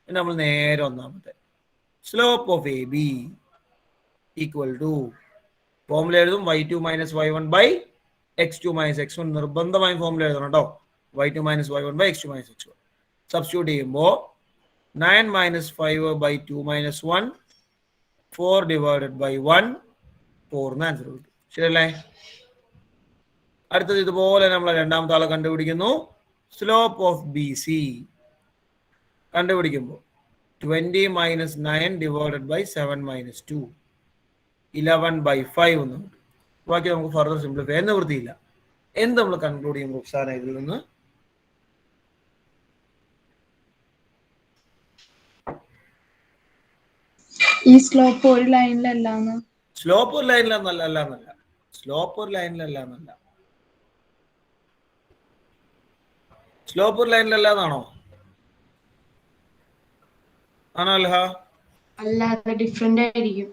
പിന്നെ നമ്മൾ നേരെ ഒന്നാമത്തെ slope of A B equal to formula എഴുതും y2 minus y1 by x2 minus x1. നിർബന്ധമായും ഫോമുല എഴുതണം കേട്ടോ. y2 minus y1 by x2 minus x1. Substitute ചെയ്യുമ്പോൾ 9 minus 5 by 2 minus 1 4 divided by 1 4 എന്ന് ആൻസർ കിട്ടും. ശരിയല്ലേ? അടുത്തത് ഇതുപോലെ നമ്മൾ രണ്ടാമത്തെ ആളെ കണ്ടുപിടിക്കുന്നു. സ്ലോപ്പ് ഓഫ് ബി സി കണ്ടുപിടിക്കുമ്പോൾ 20 മൈനസ് 9 ഡിവൈഡഡ് ബൈ 7 മൈനസ് 2 11/5 എന്ന് കിട്ടും. ബാക്കി നമുക്ക് ഫർദർ സിംപ്ലിഫൈ എന്ന് വൃത്തിയില്ല. എന്ത് നമ്മൾ കൺക്ലൂഡ് ചെയ്യുമ്പോൾ റുക്സാന ഇതിൽ നിന്ന് ഈ സ്ലോപ്പ് ഒരു ലൈനിലല്ല. സ്ലോപ്പ് ഒരു ലൈനിലല്ല. സ്ലോപ്പ് ഒരു ലൈനിലല്ല എന്നാണോ? ആണോ അല്ല? അല്ലാതെ ഡിഫറെന്റ് ആയിരിക്കും.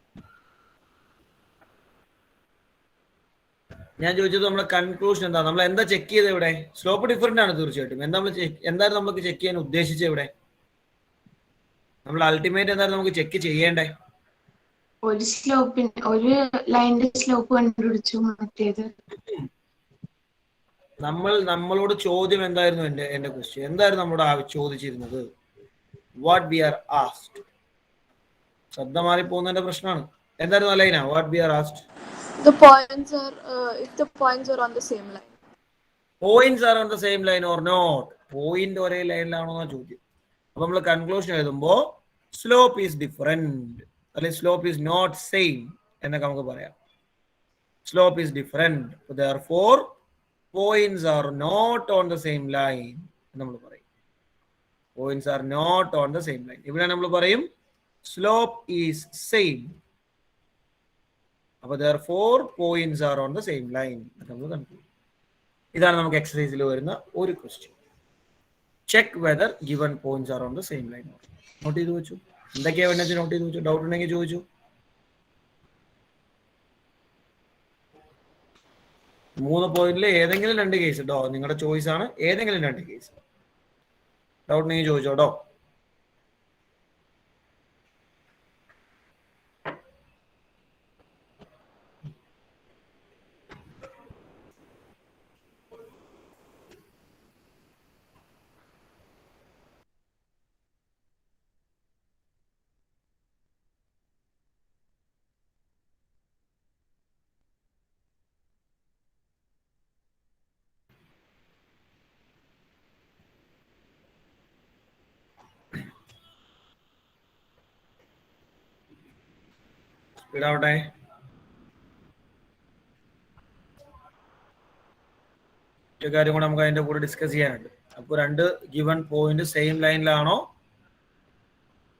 ഞാൻ ചോദിച്ചത് നമ്മുടെ കൺക്ലൂഷൻ എന്താ, നമ്മൾ എന്താ ചെക്ക് ചെയ്ത് ഇവിടെ? സ്ലോപ്പ് ഡിഫറെന്റ് ആണ് തീർച്ചയായിട്ടും. എന്തായാലും നമുക്ക് ചെക്ക് ചെയ്യാൻ ഉദ്ദേശിച്ചത് ഇവിടെ? നമ്മൾ അൾട്ടിമേറ്റ് എന്തായാലും നമുക്ക് ചെക്ക് ചെയ്യേണ്ടേ? ഒരു ലൈനിന്റെ സ്ലോപ്പ് കണ്ടുപിടിച്ചു. മറ്റേത് നമ്മളോട് ചോദ്യം എന്തായിരുന്നു? എന്റെ ക്വസ്റ്റ്യൻ എന്തായിരുന്നു? നമ്മളോട് ചോദിച്ചിരുന്നത് വാട്ട് വി ആർ ആസ്ക്ഡ്. ശബ്ദം മാറി പോകുന്നതിന്റെ പ്രശ്നമാണ്. എന്തായിരുന്നു ലൈന? What we are asked. The points are if the points are on the same line. Points are on the same line or not. Point ഒരേ ലൈനിലാണോ എന്നാ ചോദ്യം. അപ്പൊ നമ്മൾ കൺക്ലൂഷൻ എഴുതുമ്പോൾ സ്ലോപ്പ് ഈസ് ഡിഫറെന്റ് അല്ലെങ്കിൽ സ്ലോപ്പ് ഈസ് നോട്ട് സെയിം എന്നൊക്കെ നമുക്ക് പറയാം. Slope is different, therefore points are not on the same line നമ്മൾ പറയും. Points are not on the same line. ഇവിടെ നമ്മൾ പറയും സ്ലോപ്പ് ഈസ് സെയിം, അപ്പൊ therefore points are on the same line നമ്മൾ കൺക്ലൂഡ്. ഇതാണ് നമുക്ക് എക്സസൈസിൽ വരുന്ന ഒരു question. Check whether given points are on the same line. Note ചെയ്ത് വെച്ചു. എന്തൊക്കെയാ വേണ്ടത് നോട്ട് ചെയ്ത് വെച്ചു. ഡൗട്ട് ഉണ്ടെങ്കിൽ ചോദിച്ചു. 3 പോയിന്റിൽ ഏതെങ്കിലും 2 കേസ് കേട്ടോ, നിങ്ങളുടെ ചോയ്സ് ആണ്. ഏതെങ്കിലും 2 കേസ് ഡൗട്ട് ഉണ്ടെങ്കിൽ ചോദിച്ചോട്ടോ. സ്പീഡാവട്ടെ. ഒരു കാര്യം കൂടെ നമുക്ക് അതിന്റെ കൂടെ ഡിസ്കസ് ചെയ്യാനുണ്ട്. അപ്പോൾ 2 ഗിവൺ പോയിന്റ് സെയിം ലൈനിലാണോ,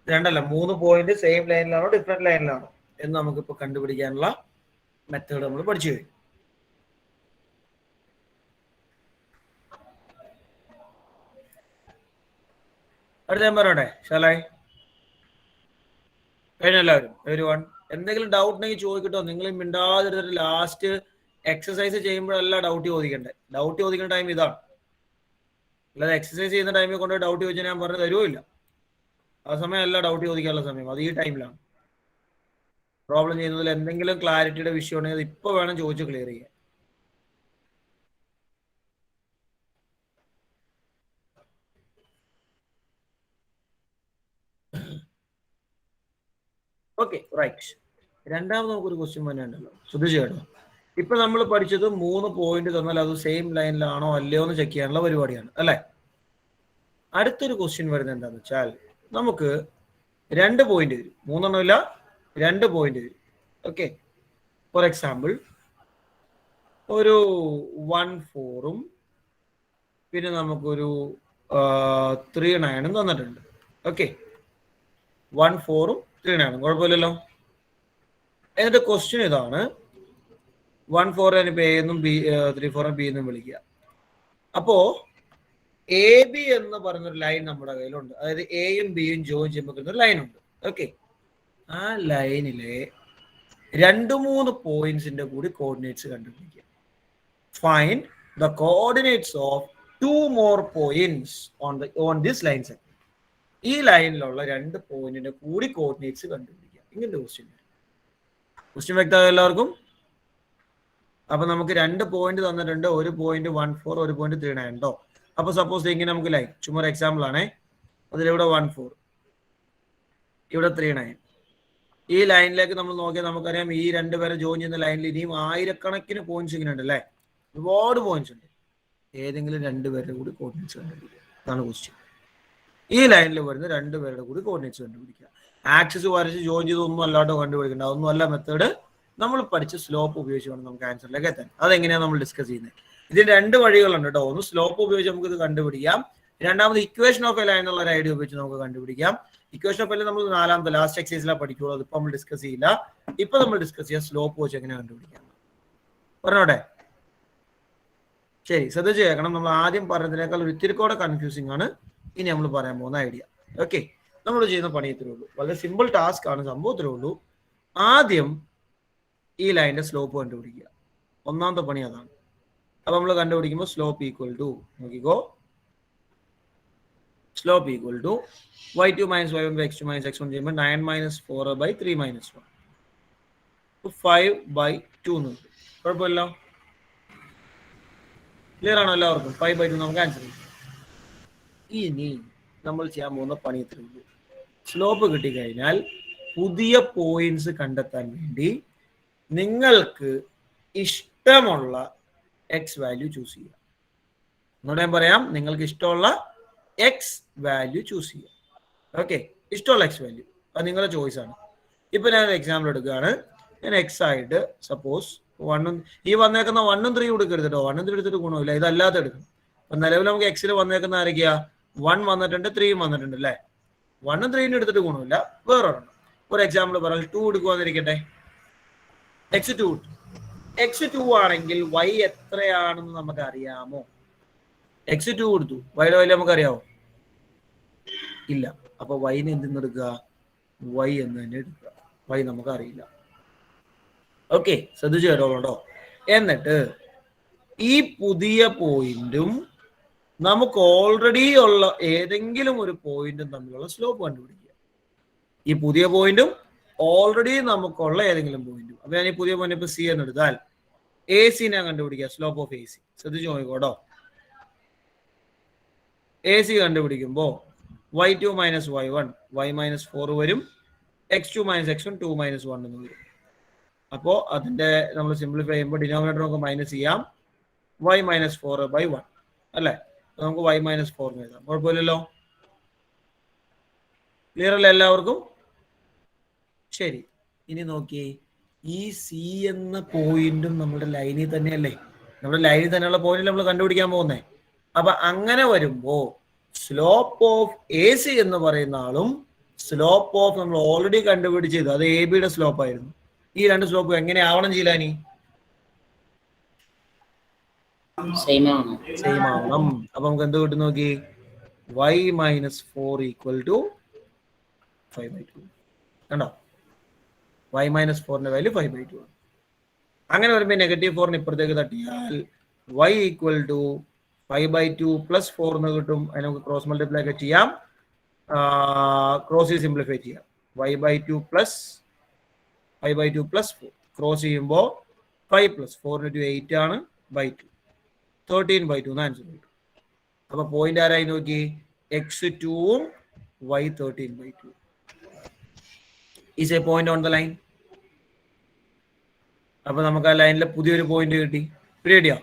3 പോയിന്റ് സെയിം ലൈനിലാണോ ഡിഫറെന്റ് ലൈനിലാണോ എന്ന് നമുക്കിപ്പോൾ കണ്ടുപിടിക്കാനുള്ള മെത്തേഡ് നമ്മൾ പഠിച്ചു കഴിഞ്ഞു. അടുത്ത ഞാൻ പറയട്ടെ, ഷാലായി കഴിഞ്ഞെല്ലാവരും everyone? എന്തെങ്കിലും ഡൗട്ട് ഉണ്ടെങ്കിൽ ചോദിക്കട്ടോ. നിങ്ങൾ മിണ്ടാതിരുന്നിട്ട് ലാസ്റ്റ് എക്സസൈസ് ചെയ്യുമ്പോഴല്ല ഡൗട്ട് ചോദിക്കണ്ടേ. ഡൗട്ട് ചോദിക്കുന്ന ടൈം ഇതാണ്, അല്ലാതെ എക്സസൈസ് ചെയ്യുന്ന ടൈമിൽ കൊണ്ട് ഡൗട്ട് ചോദിച്ചാൽ ഞാൻ പറഞ്ഞു തരുമില്ല. ആ സമയമല്ല ഡൗട്ട് ചോദിക്കാനുള്ള സമയം, അത് ഈ ടൈമിലാണ്. പ്രോബ്ലം ചെയ്യുന്നതിൽ എന്തെങ്കിലും ക്ലാരിറ്റിയുടെ വിഷയം ഉണ്ടെങ്കിൽ അത് ഇപ്പോൾ വേണം ചോദിച്ച് ക്ലിയർ ചെയ്യാൻ. Okay right. രണ്ടാമത് നമുക്കൊരു ക്വസ്റ്റ്യൻ വന്നിട്ടുണ്ടല്ലോ, ശ്രദ്ധിച്ചു കേട്ടോ. ഇപ്പൊ നമ്മൾ പഠിച്ചത് 3 പോയിന്റ് തന്നാൽ അത് സെയിം ലൈനിലാണോ അല്ലയോ എന്ന് ചെക്ക് ചെയ്യാനുള്ള പരിപാടിയാണ് അല്ലെ. അടുത്തൊരു ക്വസ്റ്റ്യൻ വരുന്നത് എന്താന്ന് വെച്ചാൽ നമുക്ക് 2 പോയിന്റ് വരും, 3 എണ്ണമില്ല, 2 പോയിന്റ് വരും. ഓക്കെ, ഫോർ എക്സാമ്പിൾ ഒരു 1 4 പിന്നെ നമുക്കൊരു 3 9 തന്നിട്ടുണ്ട്. ഓക്കെ, 1 4 3 9 കുഴപ്പമില്ലല്ലോ. എന്നിട്ട് ക്വസ്റ്റ്യൻ ഇതാണ്, 1 4 ഇപ്പൊ എ എന്നും 3 4 ബി എന്നും വിളിക്കുക. അപ്പോ എ ബി എന്ന് പറഞ്ഞൊരു ലൈൻ നമ്മുടെ കയ്യിലുണ്ട്. അതായത് എയും ബിയും ജോയിൻ ചെയ്യുമ്പോൾ ഒരു ലൈൻ ഉണ്ട്. ഓക്കെ, ആ ലൈനിലെ 2-3 പോയിന്റ്സിന്റെ കൂടി കോർഡിനേറ്റ്സ് കണ്ടുപിടിക്കുക. Find the coordinates of 2 more points on this line segment. ഈ ലൈനിലുള്ള 2 പോയിന്റിന്റെ കൂടി കോർഡിനേറ്റ്സ് കണ്ടുപിടിക്കുക. ഇങ്ങനത്തെ ക്വസ്റ്റ്യൻ വ്യക്തമായ എല്ലാവർക്കും? അപ്പൊ നമുക്ക് 2 പോയിന്റ് തന്നിട്ടുണ്ട്. ഒരു പോയിന്റ് 1 4, ഒരു പോയിന്റ് 3 9 കേട്ടോ. അപ്പൊ സപ്പോസ് ഇങ്ങനെ നമുക്ക് ലൈൻ, ചുമ്മാ ഒരു എക്സാമ്പിൾ ആണേ, അതിലിവിടെ 1 4, ഇവിടെ 3 9. ഈ ലൈനിലേക്ക് നമ്മൾ നോക്കിയാൽ നമുക്കറിയാം ഈ 2 പേരെ ജോയിൻ ചെയ്യുന്ന ലൈനിൽ ഇനിയും ആയിരക്കണക്കിന് പോയിന്റ്സ് ഇങ്ങനെ ഉണ്ട് അല്ലേ, ഒരുപാട് പോയിന്റ്സ് ഉണ്ട്. ഏതെങ്കിലും 2 പേരുടെ കൂടി കോർഡിനേറ്റ്സ് കണ്ടുപിടിക്കുക. അതാണ് ക്വസ്റ്റ്യൻ. ഈ ലൈനിൽ വരുന്ന 2 പേരുടെ കൂടി കോർഡിനേറ്റ്സ് കണ്ടുപിടിക്കുക. ആക്സിസ് വരച്ച് ജോയിൻ ചെയ്ത് ഒന്നും അല്ലാട്ടോ കണ്ടുപിടിക്കേണ്ട, അതൊന്നും അല്ല മെത്തേഡ്. നമ്മൾ പഠിച്ച സ്ലോപ്പ് ഉപയോഗിച്ച് വേണം നമുക്ക് ആൻസറിലേക്ക് എത്താൻ. അതെങ്ങനെയാണ് നമ്മൾ ഡിസ്കസ് ചെയ്യുന്നത്? ഇതിന് 2 വഴികളുണ്ട് കേട്ടോ. ഒന്ന് സ്ലോപ്പ് ഉപയോഗിച്ച് നമുക്ക് ഇത് കണ്ടുപിടിക്കാം. രണ്ടാമത് ഇക്വേഷൻ ഓഫ് എ ലൈൻ എന്നുള്ള ഒരു ഐഡിയ ഉപയോഗിച്ച് നമുക്ക് കണ്ടുപിടിക്കാം. ഇക്വേഷൻ ഓഫ് എ നമ്മൾ 4ാമത്തെ ലാസ്റ്റ് എക്സസൈസിലാണ് പഠിക്കുള്ളൂ. അതിപ്പോൾ നമ്മൾ ഡിസ്കസ് ചെയ്യില്ല. ഇപ്പൊ നമ്മൾ ഡിസ്കസ് ചെയ്യാം സ്ലോപ്പ് വെച്ച് എങ്ങനെ കണ്ടുപിടിക്കാം. പറഞ്ഞോട്ടെ? ശരി, ശ്രദ്ധിച്ച് കേൾക്കണം. നമ്മൾ ആദ്യം പറഞ്ഞതിനേക്കാൾ ഒരു ഇത്തിരി കൂടെ കൺഫ്യൂസിംഗ് ആണ് ഇനി നമ്മൾ പറയാൻ പോകുന്ന ഐഡിയ. ഓക്കെ, നമ്മൾ ചെയ്യുന്ന പണി ഇത്രേ ഉള്ളൂ. വളരെ സിമ്പിൾ ടാസ്ക് ആണ്, സംഭവം ഇത്രേ ഉള്ളൂ. ആദ്യം ഈ ലൈനിന്റെ സ്ലോപ്പ് കണ്ടുപിടിക്കുക. 1ാമത്തെ പണി അതാണ്. അപ്പൊ നമ്മൾ കണ്ടുപിടിക്കുമ്പോൾ സ്ലോപ്പ് ഈക്വൽ ടു, നോക്കിക്കോ, slope equal to y2 - y1 by x2 - x1 ചെയ്യുമ്പോൾ 9 - 4 by 3 - 1 5/2 എന്ന് കിട്ടും. കുഴപ്പമില്ല, ക്ലിയർ ആണോ എല്ലാവർക്കും? 5/2 നമുക്ക് ആൻസർ ചെയ്യും. ഇനി നമ്മൾ ചെയ്യാൻ പോകുന്ന പണി ഇത്രേ ഉള്ളൂ. സ്ലോപ്പ് കിട്ടിക്കഴിഞ്ഞാൽ പുതിയ പോയിന്റ്സ് കണ്ടെത്താൻ വേണ്ടി നിങ്ങൾക്ക് ഇഷ്ടമുള്ള എക്സ് വാല്യൂ ചൂസ് ചെയ്യുക. എന്നോട് ഞാൻ പറയാം, നിങ്ങൾക്ക് ഇഷ്ടമുള്ള എക്സ് വാല്യൂ ചൂസ് ചെയ്യുക. ഓക്കെ, ഇഷ്ടമുള്ള എക്സ് വാല്യൂ, അത് നിങ്ങളുടെ ചോയ്സ് ആണ്. ഇപ്പൊ ഞാൻ ഒരു എക്സാമ്പിൾ എടുക്കുകയാണ്. ഞാൻ എക്സ് ആയിട്ട് സപ്പോസ് 1 ഈ വന്നേക്കുന്ന 1ഉം 3 എടുക്കരുത് കേട്ടോ. 1ഉം 3 എടുത്തിട്ട് ഗുണമില്ല, ഇതല്ലാതെ എടുക്കണം. അപ്പൊ നിലവിൽ നമുക്ക് എക്സിൽ വന്നേക്കുന്ന ആരൊക്കെയാ? 1 വന്നിട്ടുണ്ട്, 3 വന്നിട്ടുണ്ട് അല്ലേ. 1ഉം 3ഉം എടുത്തിട്ട് ഗുണമില്ല, വേറെ ഒരു എക്സാമ്പിൾ പറയാം. 2 എടുക്കുവാന്നിരിക്കട്ടെ. x2 ആണെങ്കിൽ y എത്രയാണെന്ന് നമുക്ക് അറിയാമോ? x2 കൊടുത്തു, വൈയുടെ വാല്യൂ നമുക്ക് അറിയാമോ? ഇല്ല. അപ്പൊ വൈനെ എന്തെന്ന് എടുക്കുക? y എന്ന് തന്നെ എടുക്കുക. y നമുക്ക് അറിയില്ല. ഓക്കെ, ശ്രദ്ധിച്ചു കേട്ടോളൂ. എന്നിട്ട് ഈ പുതിയ പോയിന്റും നമുക്ക് ഓൾറെഡി ഉള്ള ഏതെങ്കിലും ഒരു പോയിന്റും തമ്മിലുള്ള സ്ലോപ്പ് കണ്ടുപിടിക്കുക. ഈ പുതിയ പോയിന്റും ഓൾറെഡി നമുക്കുള്ള ഏതെങ്കിലും പോയിന്റും. അപ്പൊ ഞാൻ ഈ പുതിയ പോയിന്റ് ഇപ്പൊ സി എന്ന് എടുത്താൽ എ സി ഞാൻ കണ്ടുപിടിക്കുക, സ്ലോപ്പ് ഓഫ് എ സി. ശ്രദ്ധിച്ചു നോക്കിക്കോട്ടോ. എ സി കണ്ടുപിടിക്കുമ്പോ y2 minus y1 y minus 4 വരും. x2 മൈനസ് x1 2 മൈനസ് 1 എന്ന് വരും. അപ്പോ അതിന്റെ നമ്മൾ സിംപ്ലിഫൈ ചെയ്യുമ്പോൾ ഡിനോമിനേറ്റർ നമുക്ക് മൈനസ് ചെയ്യാം. y മൈനസ് 4/1 അല്ലെ, നമുക്ക് y മൈനസ് 4 എന്ന് എഴുതാം. കുഴപ്പമില്ലല്ലോ. ക്ലിയർ അല്ലേ എല്ലാവർക്കും? ശരി, ഇനി നോക്കിയേ, ഈ സി എന്ന പോയിന്റും നമ്മുടെ ലൈനിൽ തന്നെയല്ലേ. നമ്മുടെ ലൈനിൽ തന്നെയുള്ള പോയിന്റ് നമ്മൾ കണ്ടുപിടിക്കാൻ പോകുന്നേ. അപ്പൊ അങ്ങനെ വരുമ്പോ സ്ലോപ്പ് ഓഫ് എ സി എന്ന് പറയുന്ന ആളും സ്ലോപ്പ് ഓഫ് നമ്മൾ ഓൾറെഡി കണ്ടുപിടിച്ചത്, അത് എ ബിയുടെ സ്ലോപ്പ് ആയിരുന്നു. ഈ രണ്ട് സ്ലോപ്പ് എങ്ങനെ ആവണം ചെയ്യില്ലാനി? സെയിം ആവണം. അപ്പൊ നമുക്ക് എന്ത് കിട്ടും നോക്കി? y minus 4 equal to 5/2. കണ്ടോ? y മൈനസ് 4ന്റെ വാല്യൂ 5/2 ആണ്. അങ്ങനെ വരുമ്പോൾ -4 ഇപ്പുറത്തേക്ക് തട്ടിയാൽ y ഈക്വൽ ടു 5/2 പ്ലസ് 4 എന്ന് കിട്ടും. അതിന് നമുക്ക് ക്രോസ് മൾട്ടിപ്ലൈ ഒക്കെ ചെയ്യാം, ക്രോസ് സിംപ്ലിഫൈ ചെയ്യാം. y/2 പ്ലസ് 5/2 പ്ലസ് 4 ക്രോസ് ചെയ്യുമ്പോൾ 5 പ്ലസ് 4 × 8 ആണ് /2, 13/2 ആൻസർ കിട്ടും. അപ്പൊ പോയിന്റ് ആരായി നോക്കി? x2ഉം y 13/2 is A point on the line. അപ്പൊ നമുക്ക് ആ ലൈനിലെ പുതിയൊരു പോയിന്റ് കിട്ടി. റെഡിയോ?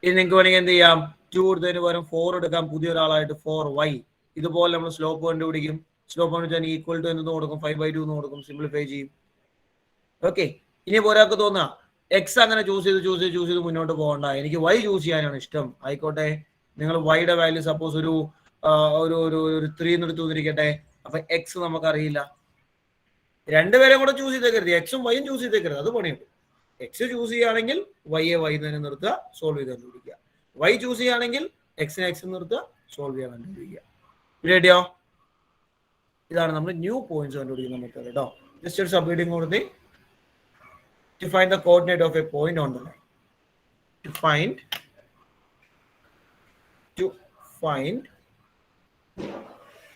ഇനി നിങ്ങൾക്ക് വേണമെങ്കിൽ എന്ത് ചെയ്യാം? 2 എടുത്തതിന് പകരം 4 എടുക്കാം, പുതിയൊരാളായിട്ട് 4y. ഇതുപോലെ നമ്മൾ സ്ലോപ്പ് കണ്ടുപിടിക്കും. സ്ലോപ്പ് കണ്ടുപിടിച്ചാൽ ഈക്വൽ ടു എന്ന് കൊടുക്കും, 5/2 എന്ന് കൊടുക്കും, സിംപ്ലിഫൈ ചെയ്യും. ഓക്കെ, ഇനി ഒരാൾക്ക് തോന്നാ എക്സ് അങ്ങനെ ചൂസ് ചെയ്ത് മുന്നോട്ട് പോകണ്ട, എനിക്ക് y ചൂസ് ചെയ്യാനാണ് ഇഷ്ടം. ആയിക്കോട്ടെ, നിങ്ങൾ വൈയുടെ വാല്യൂ സപ്പോസ് ഒരു 3 എന്ന് എടുത്തു എന്നിരിക്കട്ടെ. അപ്പൊ എക്സ് നമുക്ക് അറിയില്ല. രണ്ടുപേരും കൂടെ ചൂസ് ചെയ്തേക്കരുത്, എക്സും വൈയും ചൂസ് ചെയ്തേക്കരുത്, അത് പണിയുണ്ട്. എക്സ് ചൂസ് ചെയ്യുകയാണെങ്കിൽ വൈയെ വൈ തന്നെ നിർത്തുക, സോൾവ് ചെയ്ത് കണ്ടുപിടിക്കുക. വൈ ചൂസ് ചെയ്യുകയാണെങ്കിൽ എക്സിനെ എക്സ് നിർത്തുക, സോൾവ് ചെയ്യാൻ കണ്ടുപിടിക്കുക. റെഡിയോ? ഇതാണ് നമ്മൾ ന്യൂ പോയിന്റ്സ് കണ്ടുപിടിക്കുന്ന മെത്തേഡ് കേട്ടോ. ജസ്റ്റ് ഒരു സബ്ഹെഡിങ് കൊടുത്ത് to find the coordinate of a point on the line. To find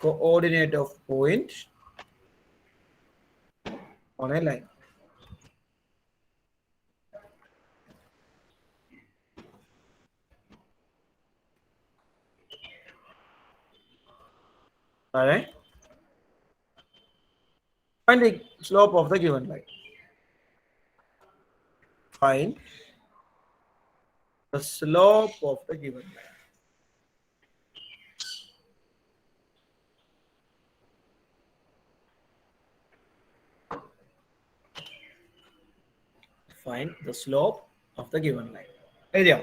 coordinate of point on a line. All right. Find the slope of the given line. Find the slope of the given line. Find the slope of the given line. Area.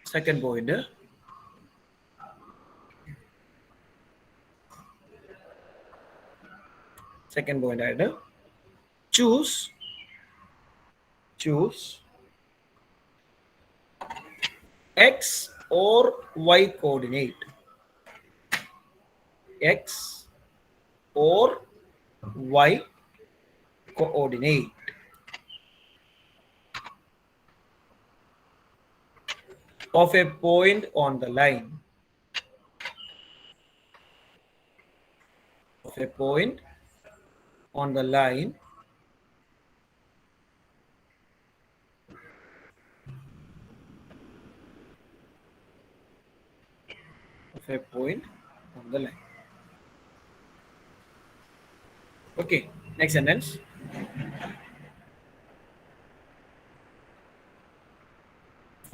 Second point. Second point ആയിട്ട് choose x or y coordinate. X or y coordinate of a point on the line. Of a point on the line of a point on the line. Okay, next sentence.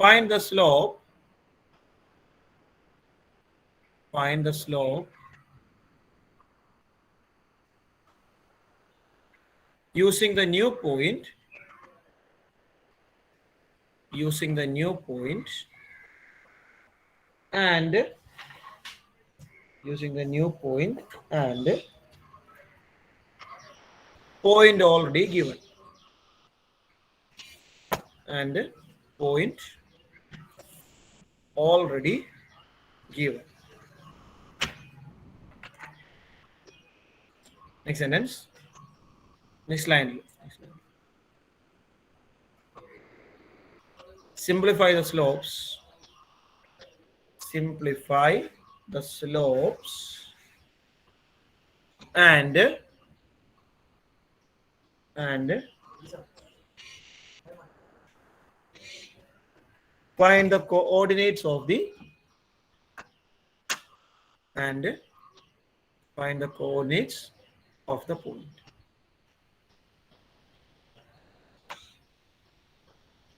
Find the slope find the slope using the new point and point already given next sentence, next line. Simplify the slopes and find the coordinates of the point.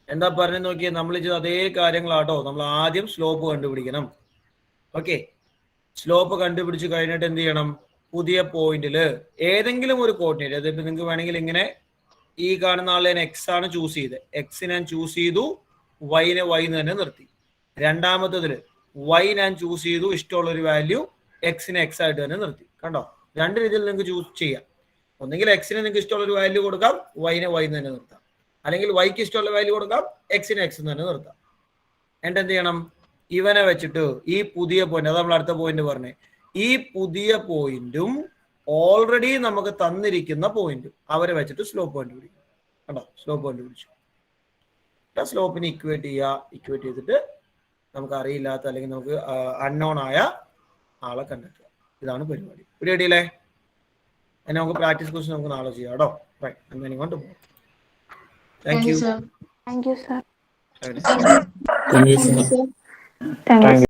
എന്താ പറഞ്ഞു നോക്കിയേ, നമ്മൾ ചെയ്ത അതേ കാര്യങ്ങളാട്ടോ. നമ്മൾ ആദ്യം slope കണ്ടുപിടിക്കണം. Okay, slope കണ്ടുപിടിച്ച് കഴിഞ്ഞിട്ട് എന്ത് ചെയ്യണം? പുതിയ പോയിന്റിൽ ഏതെങ്കിലും ഒരു കോർഡിനേറ്റ്, അതായത് നിങ്ങൾക്ക് വേണമെങ്കിൽ ഇങ്ങനെ ഈ കാണുന്ന ആളെ ഞാൻ എക്സ് ആണ് ചൂസ് ചെയ്തത്, എക്സ് ഞാൻ ചൂസ് ചെയ്തു, വൈനെ വൈ തന്നെ നിർത്തി. രണ്ടാമത്തതിൽ വൈ ഞാൻ ചൂസ് ചെയ്തു, ഇഷ്ടമുള്ള ഒരു വാല്യൂ, എക്സിനെ എക്സ് ആയിട്ട് തന്നെ നിർത്തി. കണ്ടോ, രണ്ട് രീതിയിൽ നിങ്ങൾക്ക് ചൂസ് ചെയ്യാം. ഒന്നെങ്കിൽ എക്സിന് നിങ്ങൾക്ക് ഇഷ്ടമുള്ള ഒരു വാല്യൂ കൊടുക്കാം, വൈനെ വൈ തന്നെ നിർത്താം. അല്ലെങ്കിൽ വൈക്ക് ഇഷ്ടമുള്ള വാല്യൂ കൊടുക്കാം, എക്സിന് എക്സ് തന്നെ നിർത്താം. എന്നിട്ട് എന്ത് ചെയ്യണം? ഇവനെ വെച്ചിട്ട് ഈ പുതിയ പോയിന്റ്, അത് നമ്മൾ അടുത്ത പോയിന്റ് പറഞ്ഞേ, ഈ പുതിയ പോയിന്റും ഓൾറെഡി നമുക്ക് തന്നിരിക്കുന്ന പോയിന്റും അവരെ വെച്ചിട്ട് സ്ലോപ്പ് കണ്ടുപിടിക്കും. കണ്ടോ, സ്ലോപ്പ് കണ്ടുപിടിച്ചു. സ്ലോപ്പിന് ഇക്വേറ്റ് ചെയ്തിട്ട് നമുക്ക് അറിയില്ലാത്ത അല്ലെങ്കിൽ നമുക്ക് അൺനോൺ ആയ ആളെ കണ്ടെത്തുക. ഇതാണ് പരിപാടി. ഒരു ഐഡിയല്ലേ? അതിനെ നമുക്ക് പ്രാക്ടീസ് ക്വസ്റ്റ്യൻ നമുക്ക് നാളെ ചെയ്യാം കേട്ടോ. അങ്ങനെ കൊണ്ട് പോകാം. Thank you. Thank you, sir. Thank you, sir. Thank you.